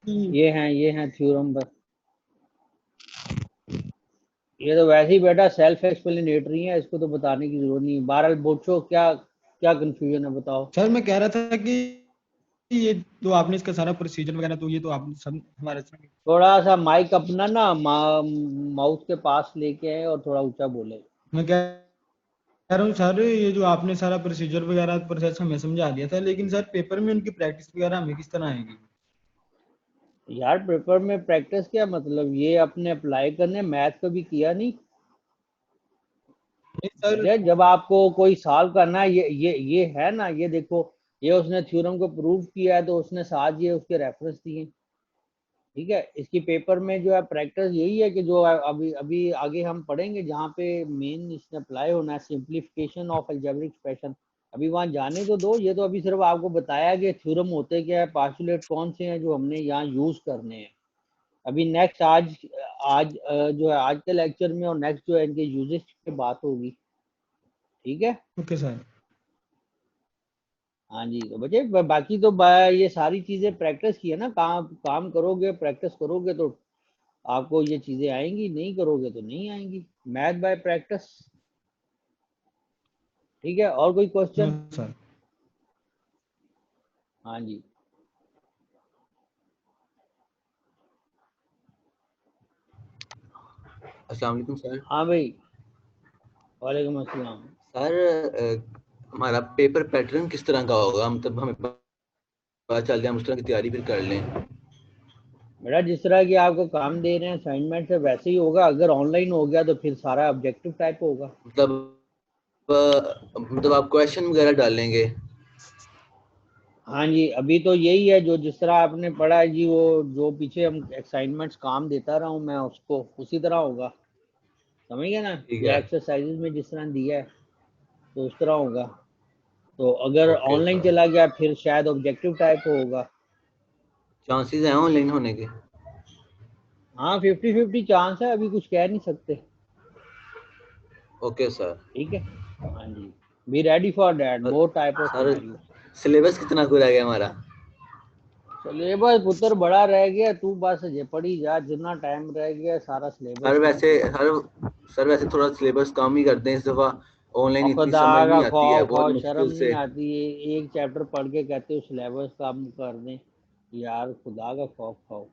ये हैं थ्योरम बस। ये तो वैसे ही बेटा सेल्फ एक्सप्लेनेटरी है, इसको तो बताने की जरूरत नहीं। बहरहाल पूछो, क्या क्या कंफ्यूजन है बताओ। सर मैं कह रहा था कि ये तो आपने इसका सारा प्रोसीजर वगैरह तो ये तो आप सब हमारे साथ। थोड़ा सा माइक अपना ना माउथ के पास लेके आए और थोड़ा ऊंचा बोले। मैं कह रहा हूँ सर, ये जो आपने सारा प्रोसीजर वगैरह प्रोसेस हमें समझा दिया था, लेकिन सर पेपर में उनकी प्रैक्टिस वगैरह हमें किस तरह आएगी? यार पेपर में प्रैक्टिस क्या मतलब, ये अपने अप्लाई करने, मैथ कभी किया नहीं? नहीं सर। बेटे जब आपको कोई सॉल्व करना है, ये है ना, ये देखो, ये उसने थ्योरम को प्रूव किया है तो उसने साथ ये उसके रेफरेंस दिए। ठीक है, इसकी पेपर में जो है प्रैक्टिस यही है कि जो अभी अभी आगे हम पढ़ेंगे, जहाँ पे मेन इसने अप्लाई होना है, सिंप्लीफिकेशन ऑफ अलजेब्रिक एक्सप्रेशन। अभी वहाँ जाने तो दो, ये तो अभी सिर्फ आपको बताया कि थ्योरम होते क्या है, पास्टुलेट कौन से हैं जो हमने यहाँ यूज करने हैं। अभी नेक्स्ट आज आज जो है आज के लेक्चर में और नेक्स्ट जो है इनके यूजेस पे बात होगी। ठीक है। Okay sir. हाँ जी, तो बच्चे बाकी तो ये सारी चीजें प्रैक्टिस की है ना, काम काम करोगे, प्रैक्टिस करोगे तो आपको ये चीजें आएंगी, नहीं करोगे तो नहीं आएंगी। Math bye practice. ठीक है, और कोई हाँ क्वेश्चन? सर। हाँ जी। अस्सलाम वालेकुम सर। हाँ भाई, वालेकुम अस्सलाम। सर हमारा पेपर पैटर्न किस तरह का होगा, मतलब हमें पता चल जाए, हम उस तरह की तैयारी फिर कर लें। बेटा जिस तरह की आपको काम दे रहे हैं असाइनमेंट से वैसे ही होगा। अगर ऑनलाइन हो गया तो फिर सारा ऑब्जेक्टिव टाइप होगा। मतलब आप क्वेश्चन वगैरह डालेंगे? हाँ जी, अभी तो यही है, जो जिस तरह आपने पढ़ा है जी, वो जो पीछे हम असाइनमेंट्स काम देता रहा हूँ मैं उसको, उसी तरह होगा। समझ गए ना, ठीक ये है। एक्सरसाइजेज में जिस तरह दिया है तो उस तरह होगा। तो अगर ओके ऑनलाइन सर। चला गया फिर शायद ऑब्जेक्टिव टाइप होगा। चांसेस हैं ऑनलाइन होने के? हाँ 50-50 चांस है, अभी कुछ कह नहीं सकते। Okay sir. ठीक है। हाँ जी, be ready for that both type of sir scenario. Syllabus कितना पूरा गया हमारा? सिलेबस पुत्र बड़ा रह गया, तू बस जे पढ़ी जा, जितना टाइम रह गया सारा सर सिलेबस ही वैसे कंप्लीट। सर वैसे थोड़ा सिलेबस कम ही करते हैं इस दफा। ऑनलाइन और इतनी खुदा समझ का नहीं आती है, बहुत खौफ शर्म मुश्किल नहीं से। आती है, एक चैप्टर पढ़ के कहते हो सिलेबस कम कर दें। यार खुदा का खौफ खाओ,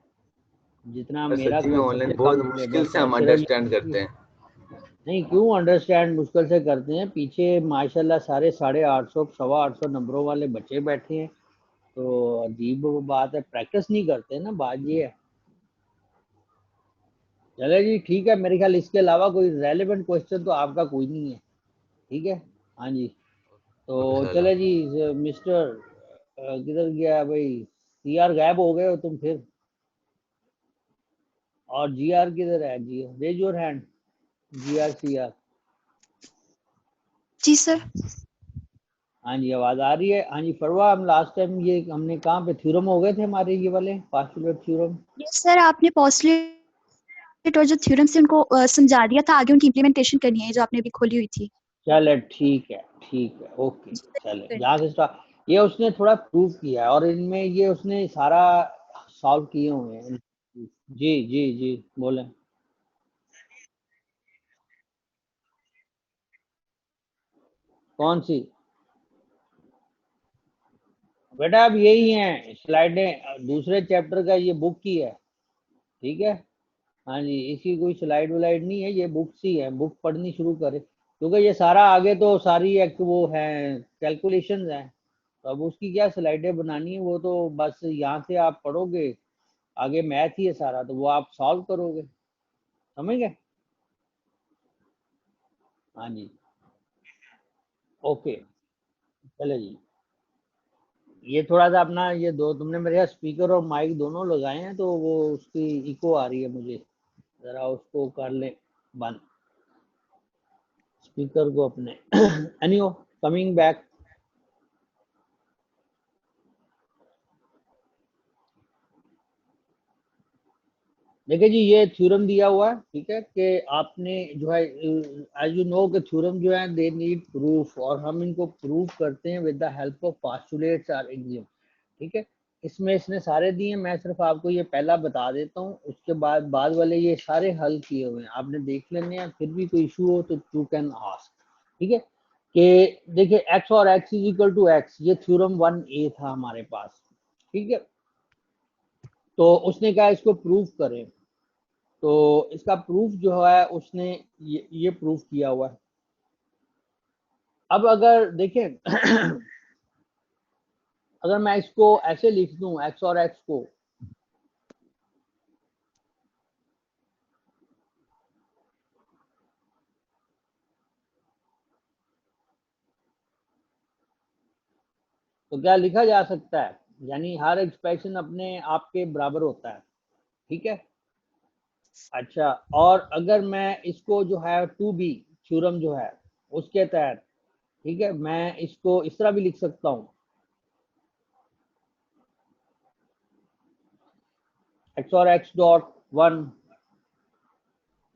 जितना सर मेरा सच्ची में ऑनलाइन सबसे बहुत कम मुश्किल सिलेबस से है हम सिर्फ अंडरस्टैंड करते हैं। नहीं क्यों अंडरस्टैंड मुश्किल से करते हैं, पीछे माशाल्लाह सारे 850 850 नंबरों वाले बच्चे बैठे हैं। तो अजीब वो बात है, प्रैक्टिस नहीं करते ना, बात ये है। चले जी ठीक है, मेरे ख्याल इसके अलावा कोई रेलेवेंट क्वेश्चन तो आपका कोई नहीं है। ठीक है। हाँ जी। तो ओके सर, अल्लाह चले जी, हाफिज़। मिस्टर किधर गया भाई, सी आर गायब हो गए हो तुम फिर। और जी आर किधर है, जी raise your hand, G R C R. जी सर। हाँ जी, आवाज आ रही है। हाँ जी फरवा, हम लास्ट टाइम ये हमने कहाँ पे थ्योरम हो गए थे हमारे, ये वाले पास्टुलेट थ्योरम। यस सर, आपने पोस्टलेट और जो थ्योरम से उनको समझा दिया था, आगे उनकी इम्प्लीमेंटेशन करनी है जो आपने अभी खोली हुई थी। चले ठीक है, ठीक है, ओके। जी सर, चले करनी यहाँ से स्टार्ट। ये उसने थोड़ा प्रूव किया है और इनमें ये उसने सारा सॉल्व किए हुए हैं। जी जी जी, बोले। कौन सी? बेटा अब यही है स्लाइडें, दूसरे चैप्टर का ये बुक की है। ठीक है। हाँ जी, इसकी कोई स्लाइड वलाइड नहीं है, ये बुक्स ही है, बुक पढ़नी शुरू करें, क्योंकि ये सारा आगे तो सारी एक वो है, कैलकुलेशंस हैं। तो अब उसकी क्या स्लाइडें बनानी है, वो तो बस यहाँ से आप पढ़ोगे, आगे मैथ ही है सारा, तो वो आप सॉल्व करोगे। समझ गए? हाँ जी, ओके। चले जी, ये थोड़ा सा अपना ये दो तुमने मेरे यहाँ स्पीकर और माइक दोनों लगाए हैं तो वो उसकी इको आ रही है मुझे, जरा उसको कर ले बंद, स्पीकर को अपने। एनीहो, कमिंग बैक। देखिए जी, ये थ्योरम दिया हुआ है, ठीक है, कि आपने जो है एज यू नो कि थ्योरम जो है दे नीड प्रूफ, और हम इनको प्रूफ करते हैं with the help of postulates और एक्सियम। ठीक है। इसमें इसने सारे दिए, मैं सिर्फ आपको ये पहला बता देता हूँ, उसके बाद वाले ये सारे हल किए हुए हैं, आपने देख लेने हैं, फिर भी कोई इशू हो तो यू कैन आस्क। ठीक है, कि देखिए x और x is equal to x, ये थ्योरम 1A था हमारे पास। ठीक है, तो उसने कहा इसको प्रूव करें, तो इसका प्रूफ जो है उसने ये प्रूफ किया हुआ है। अब अगर देखें अगर मैं इसको ऐसे लिख दूं x और x को, तो क्या लिखा जा सकता है, यानी हर एक्सप्रेशन अपने आप के बराबर होता है। ठीक है, अच्छा, और अगर मैं इसको जो है 2B थ्योरम जो है उसके तहत, ठीक है, मैं इसको इस तरह भी लिख सकता हूँ, x और x डॉट 1।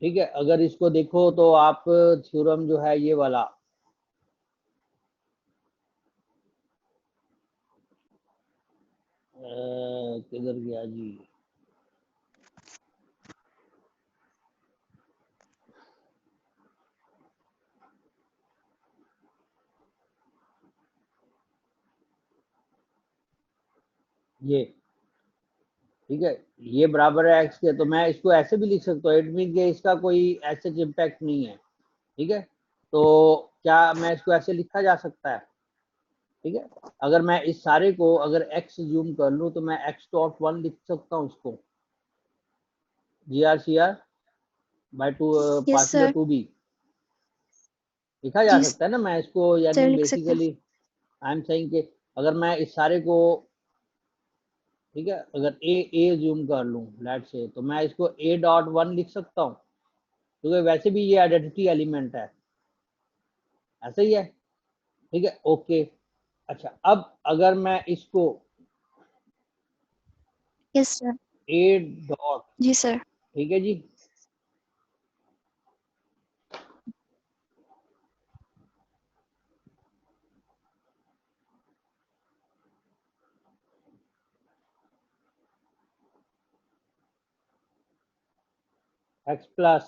ठीक है, अगर इसको देखो तो आप थ्योरम जो है ये वाला, किधर गया जी, ये, ठीक है, ये बराबर है x के, तो मैं इसको ऐसे भी लिख सकता हूँ, इट मीन के इसका कोई ऐसे इम्पैक्ट नहीं है। ठीक है, तो क्या मैं इसको ऐसे लिखा जा सकता है? ठीक है, अगर मैं इस सारे को अगर x जूम कर लूँ तो मैं x डॉट 1 लिख सकता हूँ इसको, GRCR by two yes partial sir. 2B लिखा जा जी सकता है ना। मैं इसको सर, यानी लिख सकते हैं। बेसिकली आई एम सेइंग कि अगर मैं इस सारे को, ठीक है, अगर ए जूम कर लूँ लेट से, तो मैं इसको a डॉट 1 लिख सकता हूँ, क्योंकि वैसे भी ये आइडेंटिटी एलिमेंट है, ऐसे ही है। ठीक है, ओके। अच्छा, अब अगर मैं इसको यस सर। a डॉट, जी सर। ठीक है जी, x प्लस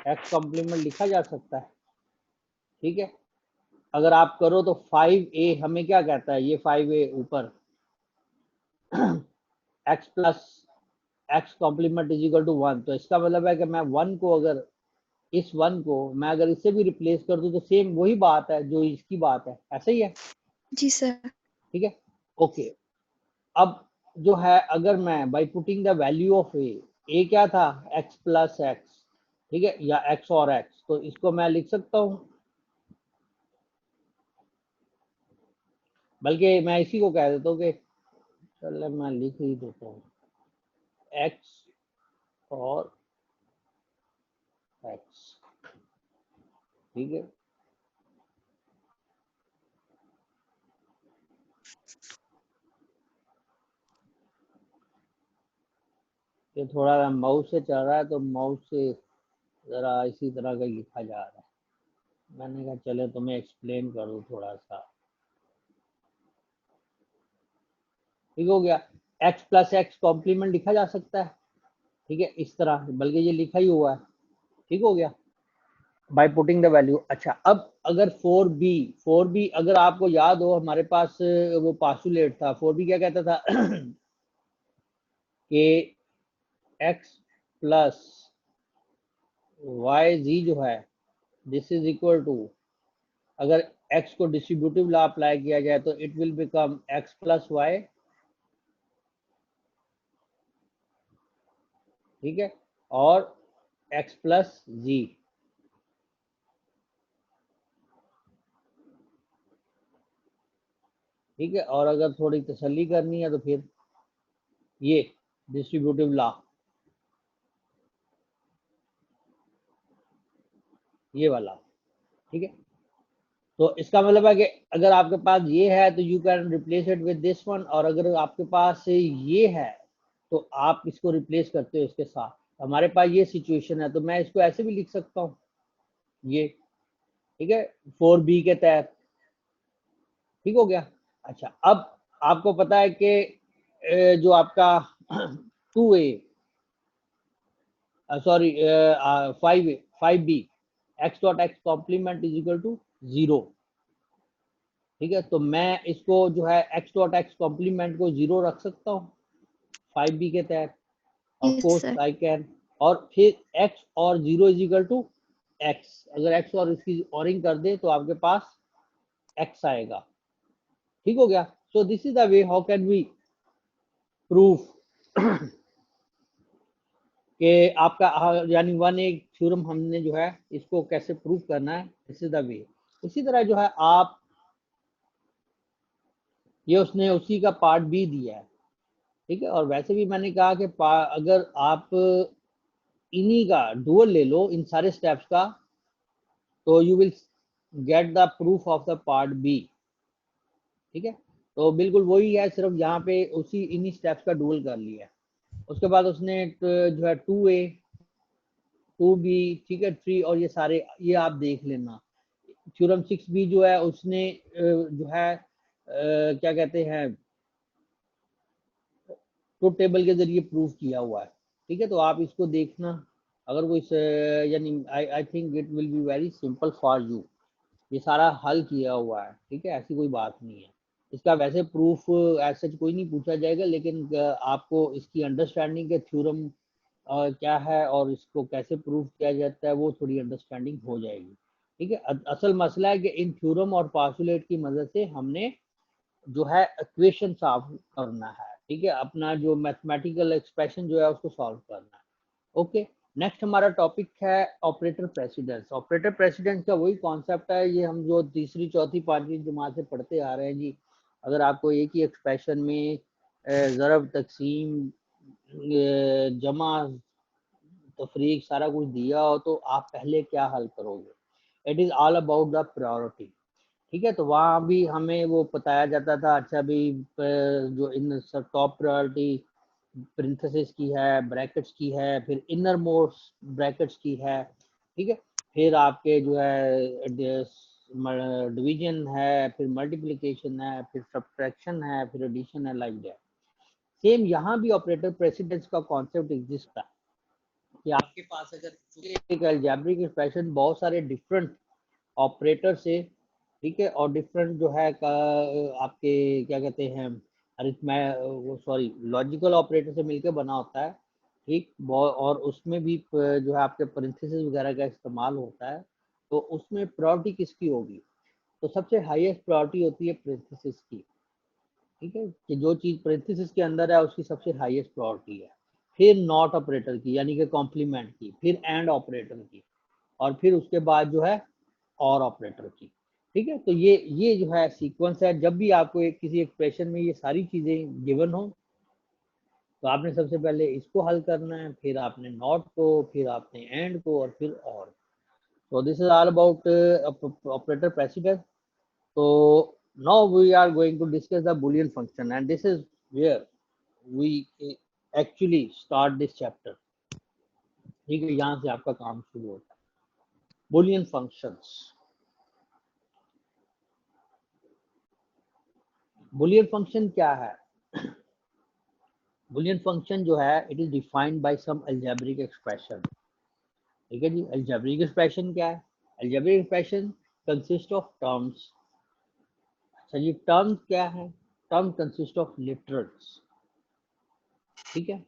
x कॉम्प्लीमेंट लिखा जा सकता है। ठीक है, अगर आप करो तो 5a हमें क्या कहता है, ये 5a ऊपर x plus x complement is equal to 1, तो इसका मतलब है कि मैं 1 को अगर इस 1 को मैं अगर इससे भी रिप्लेस कर दूं तो सेम वही बात है जो इसकी बात है, ऐसे ही है। जी सर। ठीक है, ओके। अब जो है अगर मैं by putting the value of A क्या था, x प्लस एक्स, ठीक है, या x और x, तो इसको मैं लिख सकता हूँ, बल्कि मैं इसी को कह देता हूँ कि चलो मैं लिख ही देता हूँ x और x। ठीक है, ये थोड़ा माउस से चल रहा है तो माउस से जरा इसी तरह का लिखा जा रहा है, मैंने कहा चले तुम्हें एक्सप्लेन करूँ थोड़ा सा। ठीक हो गया, x प्लस एक्स कॉम्प्लीमेंट लिखा जा सकता है, ठीक है, इस तरह, बल्कि ये लिखा ही हुआ है। ठीक हो गया, बाय पुटिंग द वैल्यू। अच्छा, अब अगर 4b अगर आपको याद हो, हमारे पास वो पास्टुलेट था, 4b क्या कहता था कि x प्लस वाई जी जो है दिस इज इक्वल टू, अगर x को डिस्ट्रीब्यूटिव लॉ अप्लाई किया जाए तो it will become x plus Y. ठीक है, और x प्लस जी। ठीक है, और अगर थोड़ी तसल्ली करनी है तो फिर ये डिस्ट्रीब्यूटिव लॉ, ये वाला। ठीक है, तो इसका मतलब है कि अगर आपके पास ये है तो you can replace it with this one, और अगर आपके पास ये है तो आप इसको रिप्लेस करते हो इसके साथ। हमारे पास ये सिचुएशन है तो मैं इसको ऐसे भी लिख सकता हूँ, ये, ठीक है, 4b के तहत। ठीक हो गया। अच्छा, अब आपको पता है कि जो आपका 2a sorry 5b x dot X complement is equal to 0, ठीक है। तो मैं इसको जो है x डॉट एक्स कॉम्प्लीमेंट को 0 रख सकता हूँ 5b के तहत, of Yes, course sir. I can. और फिर x और 0 इज इक्वल टू x, अगर x और इसकी ऑरिंग कर दे तो आपके पास x आएगा, ठीक हो गया। So this is the way how can we proof कि आपका यानी 1a थ्योरम हमने जो है इसको कैसे प्रूफ करना है, दिस इज द वे। इसी तरह जो है आप ये उसने उसी का पार्ट बी दिया है, ठीक है। और वैसे भी मैंने कहा कि अगर आप इन्हीं का डुअल ले लो इन सारे स्टेप्स का, तो you will get the proof of the part B, ठीक है। तो बिल्कुल वही है, सिर्फ यहाँ पे उसी इन्हीं स्टेप्स का डुअल कर लिया है। उसके बाद उसने जो है 2a 2b, ठीक है, 3 और ये सारे ये आप देख लेना। थ्योरम 6b जो है उसने जो है क्या कहते हैं ट्रुथ टेबल के जरिए प्रूव किया हुआ है, ठीक है। तो आप इसको देखना, अगर कोई यानी I think it will be very simple for you, ये सारा हल किया हुआ है, ठीक है, ऐसी कोई बात नहीं है। इसका वैसे प्रूफ ऐसा कोई नहीं पूछा जाएगा, लेकिन आपको इसकी अंडरस्टैंडिंग के थ्योरम क्या है और इसको कैसे प्रूव किया जाता है वो थोड़ी अंडरस्टैंडिंग हो जाएगी, ठीक है। असल मसला है कि इन थ्योरम और पास्टुलेट की मदद से हमने जो है इक्वेशन सॉल्व करना है, ठीक है, अपना जो मैथमेटिकल एक्सप्रेशन जो है उसको सॉल्व करना है। ओके, नेक्स्ट हमारा टॉपिक है ऑपरेटर प्रेसिडेंस। ऑपरेटर प्रेसिडेंस का वही कॉन्सेप्ट है, ये हम जो तीसरी चौथी पांचवी जमात से पढ़ते आ रहे हैं जी। अगर आपको एक ही एक्सप्रेशन में ज़रब तकसीम जमा तफरीक सारा कुछ दिया हो तो आप पहले क्या हल करोगे, it is all about the priority, ठीक है। तो वहाँ भी हमें वो बताया जाता था, अच्छा भी जो इन टॉप प्रायोरिटी प्रिंथेसिस की है, ब्रैकेट्स की है, फिर इनर मोस्ट ब्रैकेट्स की है, ठीक है। फिर आपके जो है डिवीजन है, फिर मल्टीप्लिकेशन है, फिर सब्ट्रैक्शन है, फिर एडिशन है, लाइक दैट। सेम यहाँ भी ऑपरेटर प्रेसिडेंस का कॉन्सेप्ट एग्जिस्ट था कि आपके पास अगर एक अलजेब्रिक एक्सप्रेशन बहुत सारे डिफरेंट ऑपरेटर से, ठीक है, और डिफरेंट जो है आपके क्या कहते हैं वो सॉरी लॉजिकल ऑपरेटर से मिलकर बना होता है, ठीक। और उसमें भी जो है आपके पैरेंथेसिस वगैरह का इस्तेमाल होता है, तो उसमें प्रायोरिटी किसकी होगी, तो सबसे हाईएस्ट प्रायोरिटी होती है पैरेंथेसिस की, ठीक है, कि जो चीज़ पैरेंथेसिस के अंदर है उसकी सबसे हाईएस्ट प्रायोरिटी है। फिर नॉट ऑपरेटर की यानी कि कॉम्प्लीमेंट की, फिर एंड ऑपरेटर की, और फिर उसके बाद जो है और ऑपरेटर की, ठीक है। तो ये जो है सीक्वेंस है। जब भी आपको एक किसी एक्सप्रेशन में ये सारी चीज़ें गिवन हो तो आपने सबसे पहले इसको हल करना है, फिर आपने नॉट को, फिर आपने एंड को, और फिर और। So this is all about operator precedence. So now we are going to discuss the Boolean function, and this is where we actually start this chapter. ठीक है, यहाँ से आपका काम शुरू होता है। Boolean functions. Boolean function क्या है? Boolean function जो है it is defined by some algebraic expression. ठीक है जी, algebraic expression क्या है? Algebraic expression consist of terms. अच्छा जी, टर्म क्या है? टर्म कंसिस्ट ऑफ लिटरल्स, ठीक है,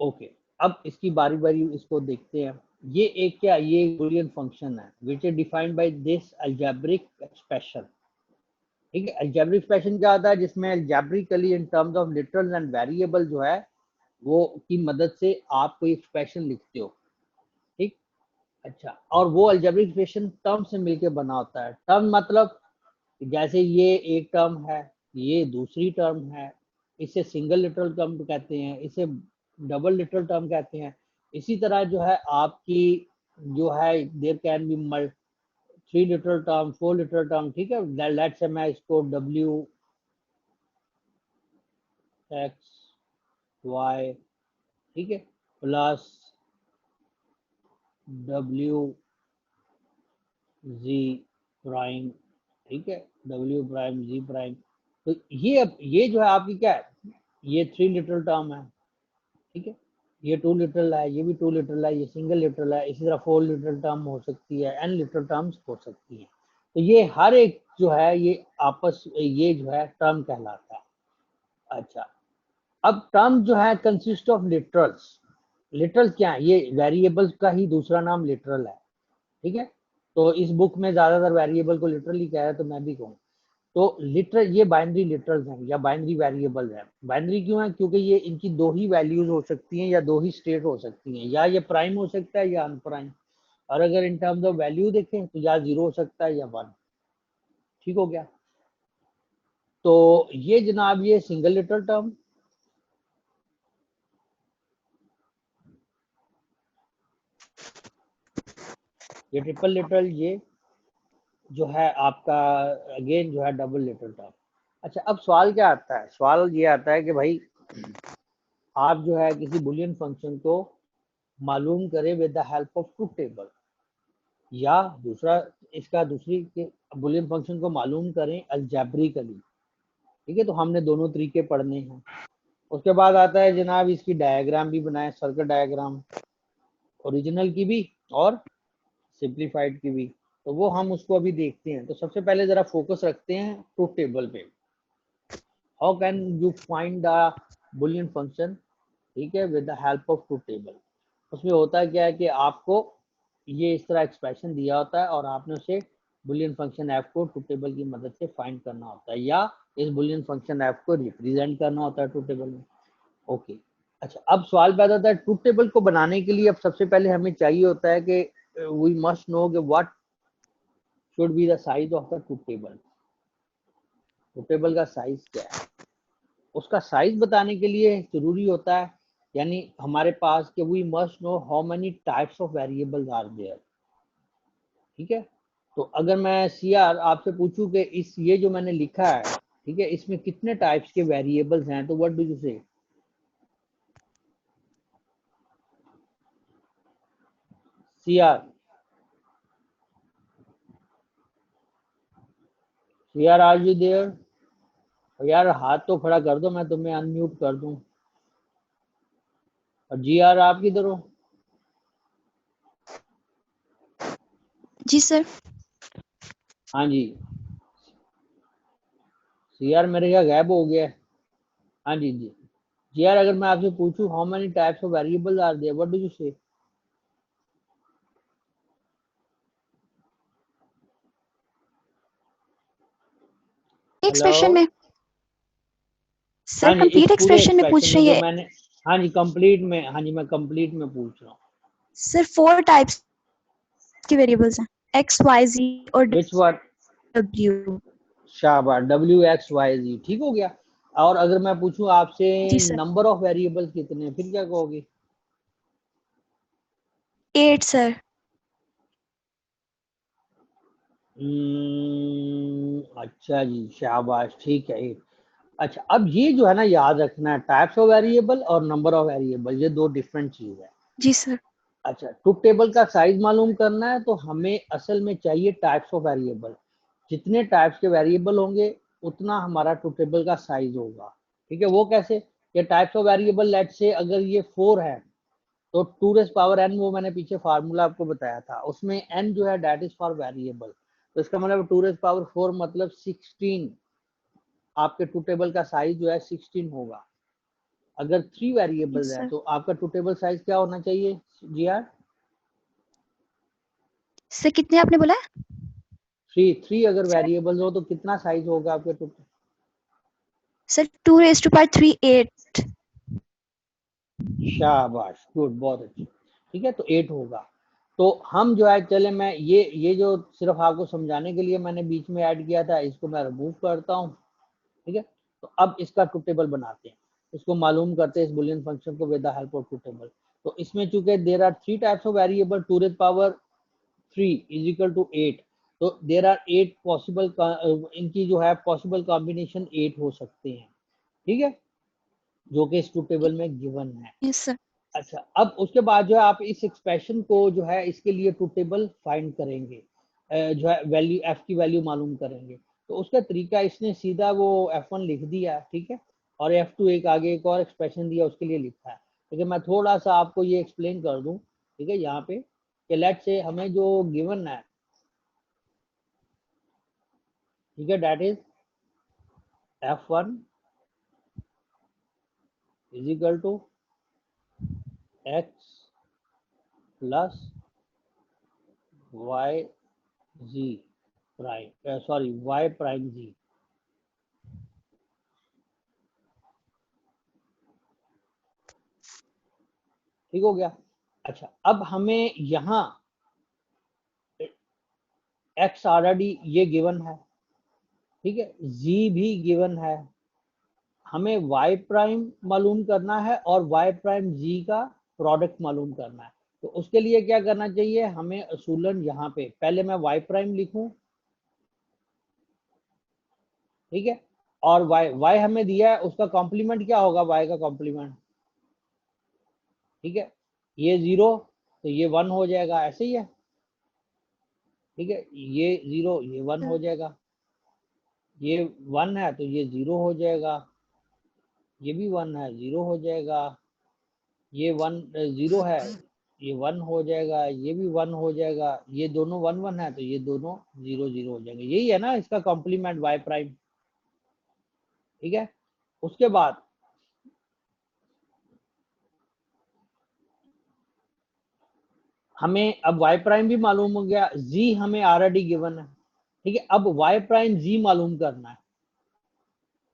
ओके। अब इसकी बारी बारी इसको देखते हैं। ये एक क्या, ये बूलियन फंक्शन है which is defined by this algebraic expression, ठीक है। अलजेब्रिक एक्सप्रेशन क्या होता है, जिसमें algebraically in terms of literals and variable जो है वो की मदद से आप कोई एक्सप्रेशन लिखते हो, ठीक। अच्छा, और वो अलजेब्रिक एक्सप्रेशन टर्म से मिलके बना होता है। टर्म मतलब जैसे ये एक टर्म है, ये दूसरी टर्म है, इसे सिंगल लिटरल टर्म कहते हैं, इसे डबल लिटरल टर्म कहते हैं। इसी तरह जो है आपकी जो है there can be 3 literal term, 4 literal term, ठीक है। लेट्स से मैं इसको डब्ल्यू एक्स वाई, ठीक है, प्लस डब्ल्यू जी प्राइम, ठीक है, डब्ल्यू प्राइम जी प्राइम, तो ये जो है आपकी क्या है, ये 3 लिटरल टर्म है, ठीक है, ये 2 लिटरल है, ये भी 2 लिटरल है, ये सिंगल लिटरल है, इसी तरह 4 लिटरल टर्म हो सकती है, n लिटरल टर्म्स हो सकती है। तो ये हर एक जो है ये आपस ये जो है टर्म कहलाता है। अच्छा, अब टर्म जो है कंसिस्ट ऑफ लिटरल्स। लिटरल क्या है, ये वेरिएबल्स का ही दूसरा नाम लिटरल है, ठीक है। तो इस बुक में ज्यादातर वेरिएबल को लिटरली कह रहा है, तो मैं भी कहूँ तो लिटरल, ये बाइनरी लिटरल्स हैं या बाइनरी वेरिएबल हैं। बाइनरी क्यों है, क्योंकि ये इनकी दो ही वैल्यूज हो सकती हैं या दो ही स्टेट हो सकती हैं, या ये प्राइम हो सकता है या अनप्राइम। और अगर इन टर्म्स ऑफ वैल्यू देखें तो या 0 हो सकता है या 1। ठीक हो गया। तो ये जनाब ये सिंगल लिटरल टर्म, ये ट्रिपल लिटरल, ये जो है आपका अगेन जो है डबल लिटरल टर्म। अच्छा, अब सवाल क्या आता है, सवाल ये आता है कि भाई आप जो है किसी बुलियन फंक्शन को मालूम करें with the help of truth table, या दूसरा इसका दूसरी बुलियन फंक्शन को मालूम करें अलजेब्रिकली। ठीक है, तो हमने दोनों तरीके पढ़ने हैं। उसके बाद आता है जनाब इसकी डायग्राम भी बनाए, सर्किट डायग्राम, ओरिजिनल की भी और सिंप्लीफाइड की भी। तो वो हम उसको अभी देखते हैं। तो सबसे पहले जरा फोकस रखते हैं ट्रूथ टेबल पे। How can you find the Boolean function, ठीक है, with the help of truth table. उसमें होता क्या है कि आपको ये इस तरह एक्सप्रेशन दिया होता है और आपने उसे बुलियन फंक्शन एफ को ट्रूथ टेबल की मदद से फाइंड करना होता है, या इस बुलियन फंक्शन एफ को रिप्रेजेंट करना होता है ट्रूथ टेबल में। ओके, अच्छा, अब सवाल पैदा होता है ट्रूथ टेबल को बनाने के लिए। अब सबसे पहले हमें चाहिए होता है कि वी मस्ट नो कि what should be the size of the truth table. Truth table का साइज क्या है, उसका साइज बताने के लिए जरूरी होता है, यानी हमारे पास कि we must know how many types of variables are there. ठीक है, तो अगर मैं सीआर आपसे पूछूं कि इस ये जो मैंने लिखा है, ठीक है, इसमें कितने टाइप्स के वेरिएबल्स हैं, तो what do you say? CR, CR are you there? यार हाथ तो खड़ा कर दो, मैं तुम्हें अनम्यूट कर दूं। और जी आर आप किधर हो? जी सर। हाँ जी, सीआर मेरे क्या गायब हो गया है? हाँ जी जी जी आर, अगर मैं आपसे पूछूं how many types of variables are there, what do you say? Expression hello. में सर, हाँ जी, इस कंप्लीट पूरे एक्सप्रेशन में एक्सप्रेशन पूछ में रही जो है मैंने, हाँ जी कंप्लीट में, हाँ जी मैं कंप्लीट में पूछ रहा हूँ। सर। 4 टाइप्स के वेरिएबल्स हैं, एक्स वाई जी और विच वन? डब्ल्यू। शाबाश, डब्ल्यू एक्स वाई जी, ठीक हो गया। और अगर मैं पूछूं आपसे जी सर। नंबर ऑफ वेरिएबल्स कितने हैं, फिर क्या कहोगे? 8 सर। अच्छा जी, शाबाश, ठीक है, 8। अच्छा, अब ये जो है ना याद रखना है, टाइप्स ऑफ वेरिएबल और नंबर ऑफ वेरिएबल ये दो डिफरेंट चीज है। जी सर। अच्छा, ट्रूथ टेबल का साइज मालूम करना है तो हमें असल में चाहिए टाइप्स ऑफ वेरिएबल। जितने टाइप्स के वेरिएबल होंगे उतना हमारा ट्रूथ टेबल का साइज होगा। ठीक है, वो कैसे? ये टाइप्स ऑफ वेरिएबल लेट से अगर ये 4 है तो 2 रेज़ पावर n, वो मैंने पीछे फार्मूला आपको बताया था, उसमें n जो है डेट इज फॉर वेरिएबल। तो इसका मतलब 2 रेज़ पावर 4 मतलब 16, आपके ट्रूथ टेबल का साइज जो है 16 होगा। अगर 3 वेरिएबल्स यस है सर। तो आपका ट्रूथ टेबल साइज क्या होना चाहिए जी आर? सर कितने आपने बोला? 3 अगर सर वेरिएबल्स हो तो कितना साइज होगा आपके truth? Sir 2 raised to power 3 8। शाबाश, गुड, बहुत अच्छी। ठीक है, तो 8 होगा। तो हम जो है, चले मैं ये जो सिर्फ आपको समझाने के लिए मैंने बीच में ऐड किया था, इसको मैं रिमूव करता हूँ। ठीक है, तो अब इसका ट्रूथ टेबल बनाते हैं, इसको मालूम करते हैं इस बुलियन फंक्शन को with the help of truth table. तो इसमें चूंकि there are 3 types of variable, 2 raise power 3 is equal to 8, तो देयर आर 8 पॉसिबल, इनकी जो है पॉसिबल कॉम्बिनेशन 8 हो सकते हैं। ठीक है, जो कि इस ट्रूथ टेबल में गिवन है। Yes sir. अच्छा, अब उसके बाद जो है आप इस एक्सप्रेशन को जो है इसके लिए ट्रूथ टेबल फाइंड करेंगे, जो है वैल्यू एफ की वैल्यू मालूम करेंगे। तो उसका तरीका इसने सीधा वो F1 लिख दिया, ठीक है, और F2 एक आगे एक और एक्सप्रेशन दिया उसके लिए लिखा है। लेकिन मैं थोड़ा सा आपको ये एक्सप्लेन कर दूं, ठीक है, यहाँ पे कि लेट से हमें जो गिवन है, ठीक है, that is F1 is equal to x plus y G prime, sorry y prime G. ठीक हो गया। अच्छा, अब हमें यहाँ x ऑलरेडी ये गिवन है, ठीक है, z भी गिवन है, हमें y प्राइम मालूम करना है और y प्राइम z का प्रोडक्ट मालूम करना है। तो उसके लिए क्या करना चाहिए, हमें असूलन यहाँ पे पहले मैं y प्राइम लिखूं, ठीक है, और y हमें दिया है, उसका कॉम्प्लीमेंट क्या होगा, y का कॉम्प्लीमेंट, ठीक है, ये 0 तो ये 1 हो जाएगा, ऐसे ही है, ठीक है, ये 0 ये 1 हो जाएगा, ये 1 है तो ये 0 हो जाएगा, ये भी 1 है 0 हो जाएगा, ये 1 0 है ये 1 हो जाएगा, ये भी 1 हो जाएगा, ये दोनों 1 1 है तो ये दोनों 0 0 हो जाएंगे। यही है ना इसका कॉम्प्लीमेंट y प्राइम, ठीक है। उसके बाद हमें अब y प्राइम भी मालूम हो गया, z हमें ऑलरेडी गिवन है, ठीक है। अब y प्राइम z मालूम करना है,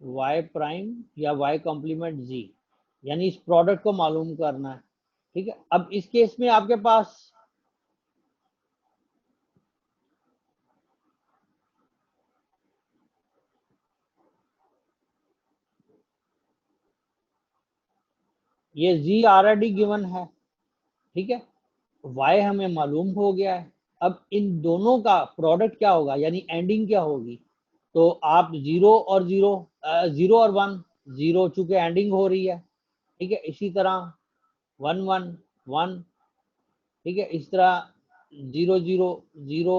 y प्राइम या y कॉम्प्लीमेंट z, यानी इस प्रोडक्ट को मालूम करना है, ठीक है। अब इस केस में आपके पास ये z ऑलरेडी गिवन है, ठीक है, y हमें मालूम हो गया है। अब इन दोनों का प्रोडक्ट क्या होगा, यानी एंडिंग क्या होगी, तो आप 0 और 0, 0 और 1, 0 चूंकि एंडिंग हो रही है, ठीक है, इसी तरह 1 1 1, ठीक है, इस तरह 0 0 0,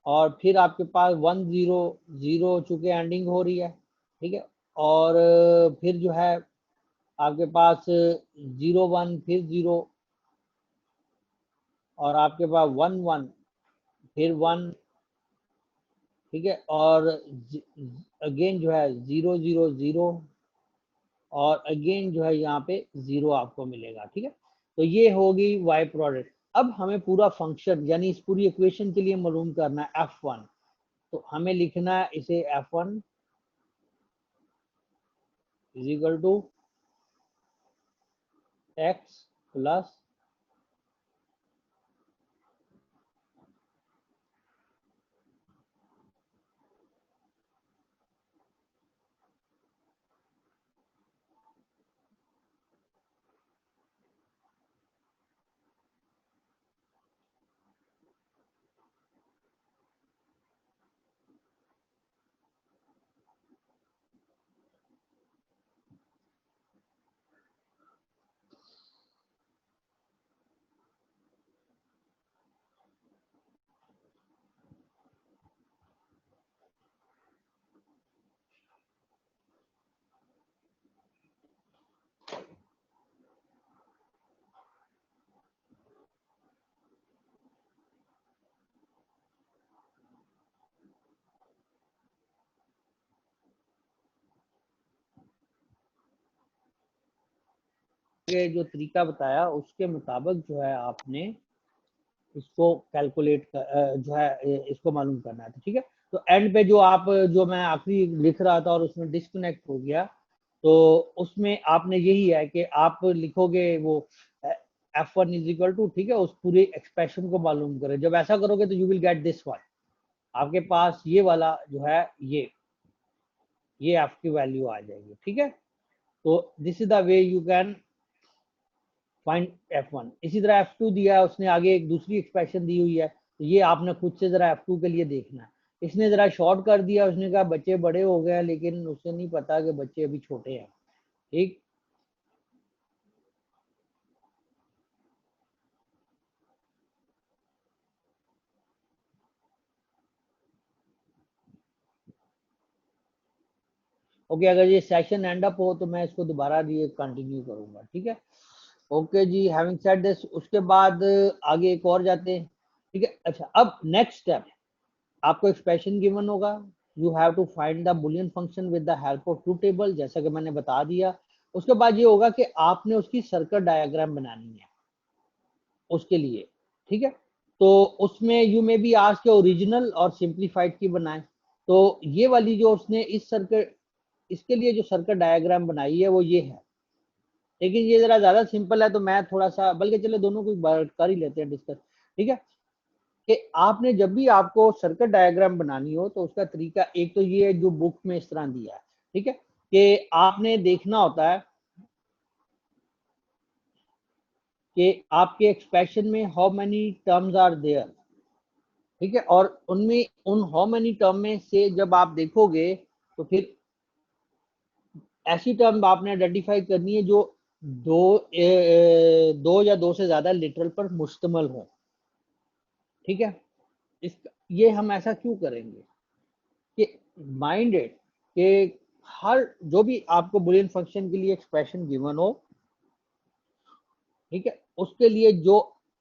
और फिर आपके पास 1 0 0 चूंकि एंडिंग हो रही है, ठीक है, और फिर जो है आपके पास 0 1 फिर 0, और आपके पास 1 1 फिर 1, ठीक है, और अगेन जो है 0 0 0, और अगेन जो है यहाँ पे 0 आपको मिलेगा, ठीक है। तो ये होगी y प्रोडक्ट। अब हमें पूरा फंक्शन यानी इस पूरी इक्वेशन के लिए मालूम करना है F1, तो हमें लिखना है इसे F1 is equal to x plus के जो तरीका बताया उसके मुताबिक जो है आपने इसको कैलकुलेट जो है इसको मालूम करना है, ठीक है। तो एंड पे जो आप जो मैं आखिरी लिख रहा था और उसमें डिस्कनेक्ट हो गया, तो उसमें आपने यही है कि आप लिखोगे वो F1 इज इक्वल टू, ठीक है, उस पूरे एक्सप्रेशन को मालूम करें। जब ऐसा करोगे तो you will get this one, आपके पास ये वाला जो है ये आपकी वैल्यू आ जाएगी, ठीक है। तो this is the way you can find F1। इसी तरह F2 दिया है उसने, आगे एक दूसरी एक्सप्रेशन दी हुई है, तो ये आपने खुद से जरा F2 के लिए देखना है। इसने जरा शॉर्ट कर दिया, उसने कहा बच्चे बड़े हो गए, लेकिन उसे नहीं पता कि बच्चे अभी छोटे हैं, ठीक। ओके, अगर ये सेशन एंड अप हो तो मैं इसको दोबारा ये कंटिन्यू करूंगा, ठीक है। ओके जी, हैविंग सेड दिस, उसके बाद आगे एक और जाते हैं, ठीक है। अच्छा, अब नेक्स्ट स्टेप, आपको एक्सप्रेशन गिवन होगा, you have to find the Boolean function with the help of true table, जैसा कि मैंने बता दिया। उसके बाद ये होगा कि आपने उसकी सर्किट डायग्राम बनानी है उसके लिए, ठीक है। तो उसमें यू मे बी आस्क्ड के ओरिजिनल और सिंप्लीफाइड की बनाएं। तो ये वाली जो उसने इस सर्किट, इसके लिए जो सर्किट डायग्राम बनाई है वो ये है, लेकिन ये जरा ज्यादा सिंपल है तो मैं थोड़ा सा, बल्कि चलो दोनों को कर ही लेते हैं डिस्कस, ठीक है। कि आपने जब भी आपको सर्किट डायग्राम बनानी हो तो उसका तरीका एक तो ये है जो बुक में इस तरह दिया है, ठीक है, कि आपने देखना होता है कि आपके एक्सप्रेशन में how many terms are there, ठीक है। और उनमें उन हाउ मेनी टर्म में से जब आप देखोगे तो फिर ऐसी टर्म आपने आइडेंटिफाई करनी है जो दो या दो से ज्यादा लिटरल पर मुश्तमल हो, ठीक है। इस ये हम ऐसा क्यों करेंगे कि माइंड इट कि हर जो भी आपको बुलियन फंक्शन के लिए एक्सप्रेशन गिवन हो, ठीक है, उसके लिए जो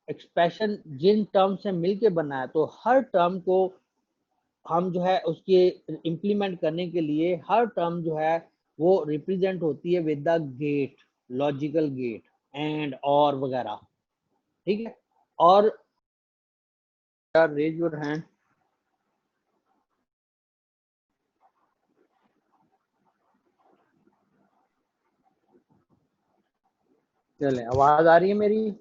एक्सप्रेशन जिन टर्म से मिलके बना है, तो हर टर्म को हम जो है उसके इम्प्लीमेंट करने के लिए हर टर्म जो है वो रिप्रेजेंट होती है with the gate, logical gate and or वगैरह, ठीक है। और रेज योर हैंड, चलें, आवाज आ रही है मेरी?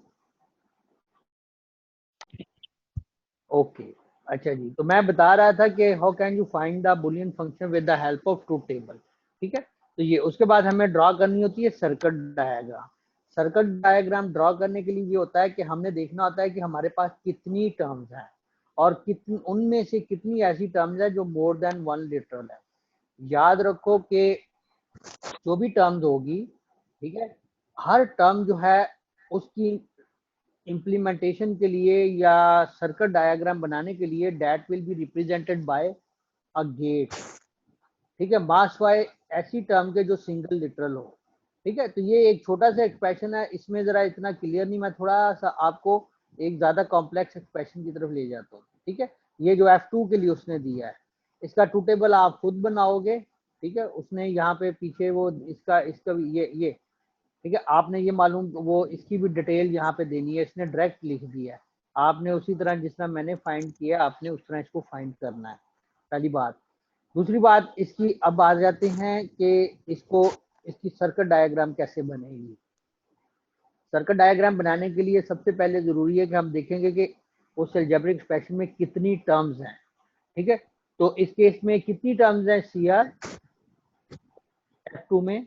ओके, अच्छा जी, तो मैं बता रहा था कि how can you find the Boolean function with the help of truth table, ठीक है। तो ये उसके बाद हमें ड्रॉ करनी होती है circuit diagram. Circuit diagram draw करने के लिए ये होता है कि हमने देखना होता है कि हमारे पास कितनी टर्म्स हैं और कितनी उनमें से कितनी ऐसी टर्म्स है जो मोर देन 1 लिटरल है। याद रखो कि जो भी टर्म्स होगी, ठीक है, हर टर्म जो है उसकी इम्प्लीमेंटेशन के लिए या सर्किट डायग्राम बनाने के लिए that will be represented by a gate, ठीक है, मास वाई ऐसी टर्म के जो सिंगल लिटरल हो, ठीक है। तो ये एक छोटा सा एक्सप्रेशन है, इसमें जरा इतना क्लियर नहीं, मैं थोड़ा सा आपको एक ज्यादा कॉम्प्लेक्स एक्सप्रेशन की तरफ ले जाता हूँ, ठीक है। ये जो F2 के लिए उसने दिया है, इसका ट्रू टेबल आप खुद बनाओगे, ठीक है। उसने यहाँ पे पीछे वो इसका इसका ये ठीक है, आपने ये मालूम वो इसकी भी डिटेल यहाँ पे देनी है, इसने डायरेक्ट लिख दिया है, आपने उसी तरह जिस तरह मैंने फाइंड किया आपने उस तरह इसको फाइंड करना है, पहली बात। दूसरी बात इसकी, अब आ जाते हैं कि इसको इसकी सर्किट डायग्राम कैसे बनेगी। सर्किट डायग्राम बनाने के लिए सबसे पहले जरूरी है कि हम देखेंगे कि उस अलजेब्रिक एक्सप्रेशन में कितनी टर्म्स हैं, ठीक है। तो इस केस में कितनी टर्म्स हैं, CR F2 में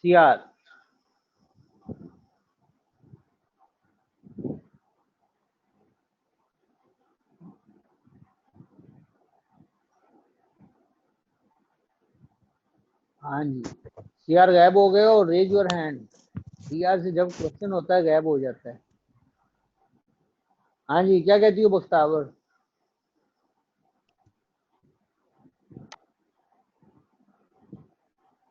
CR हाँ जी, CR गायब हो गए और रेज योर हैंड। CR से जब क्वेश्चन होता है गायब हो जाता है। हाँ जी, क्या कहती हो बख्तावर?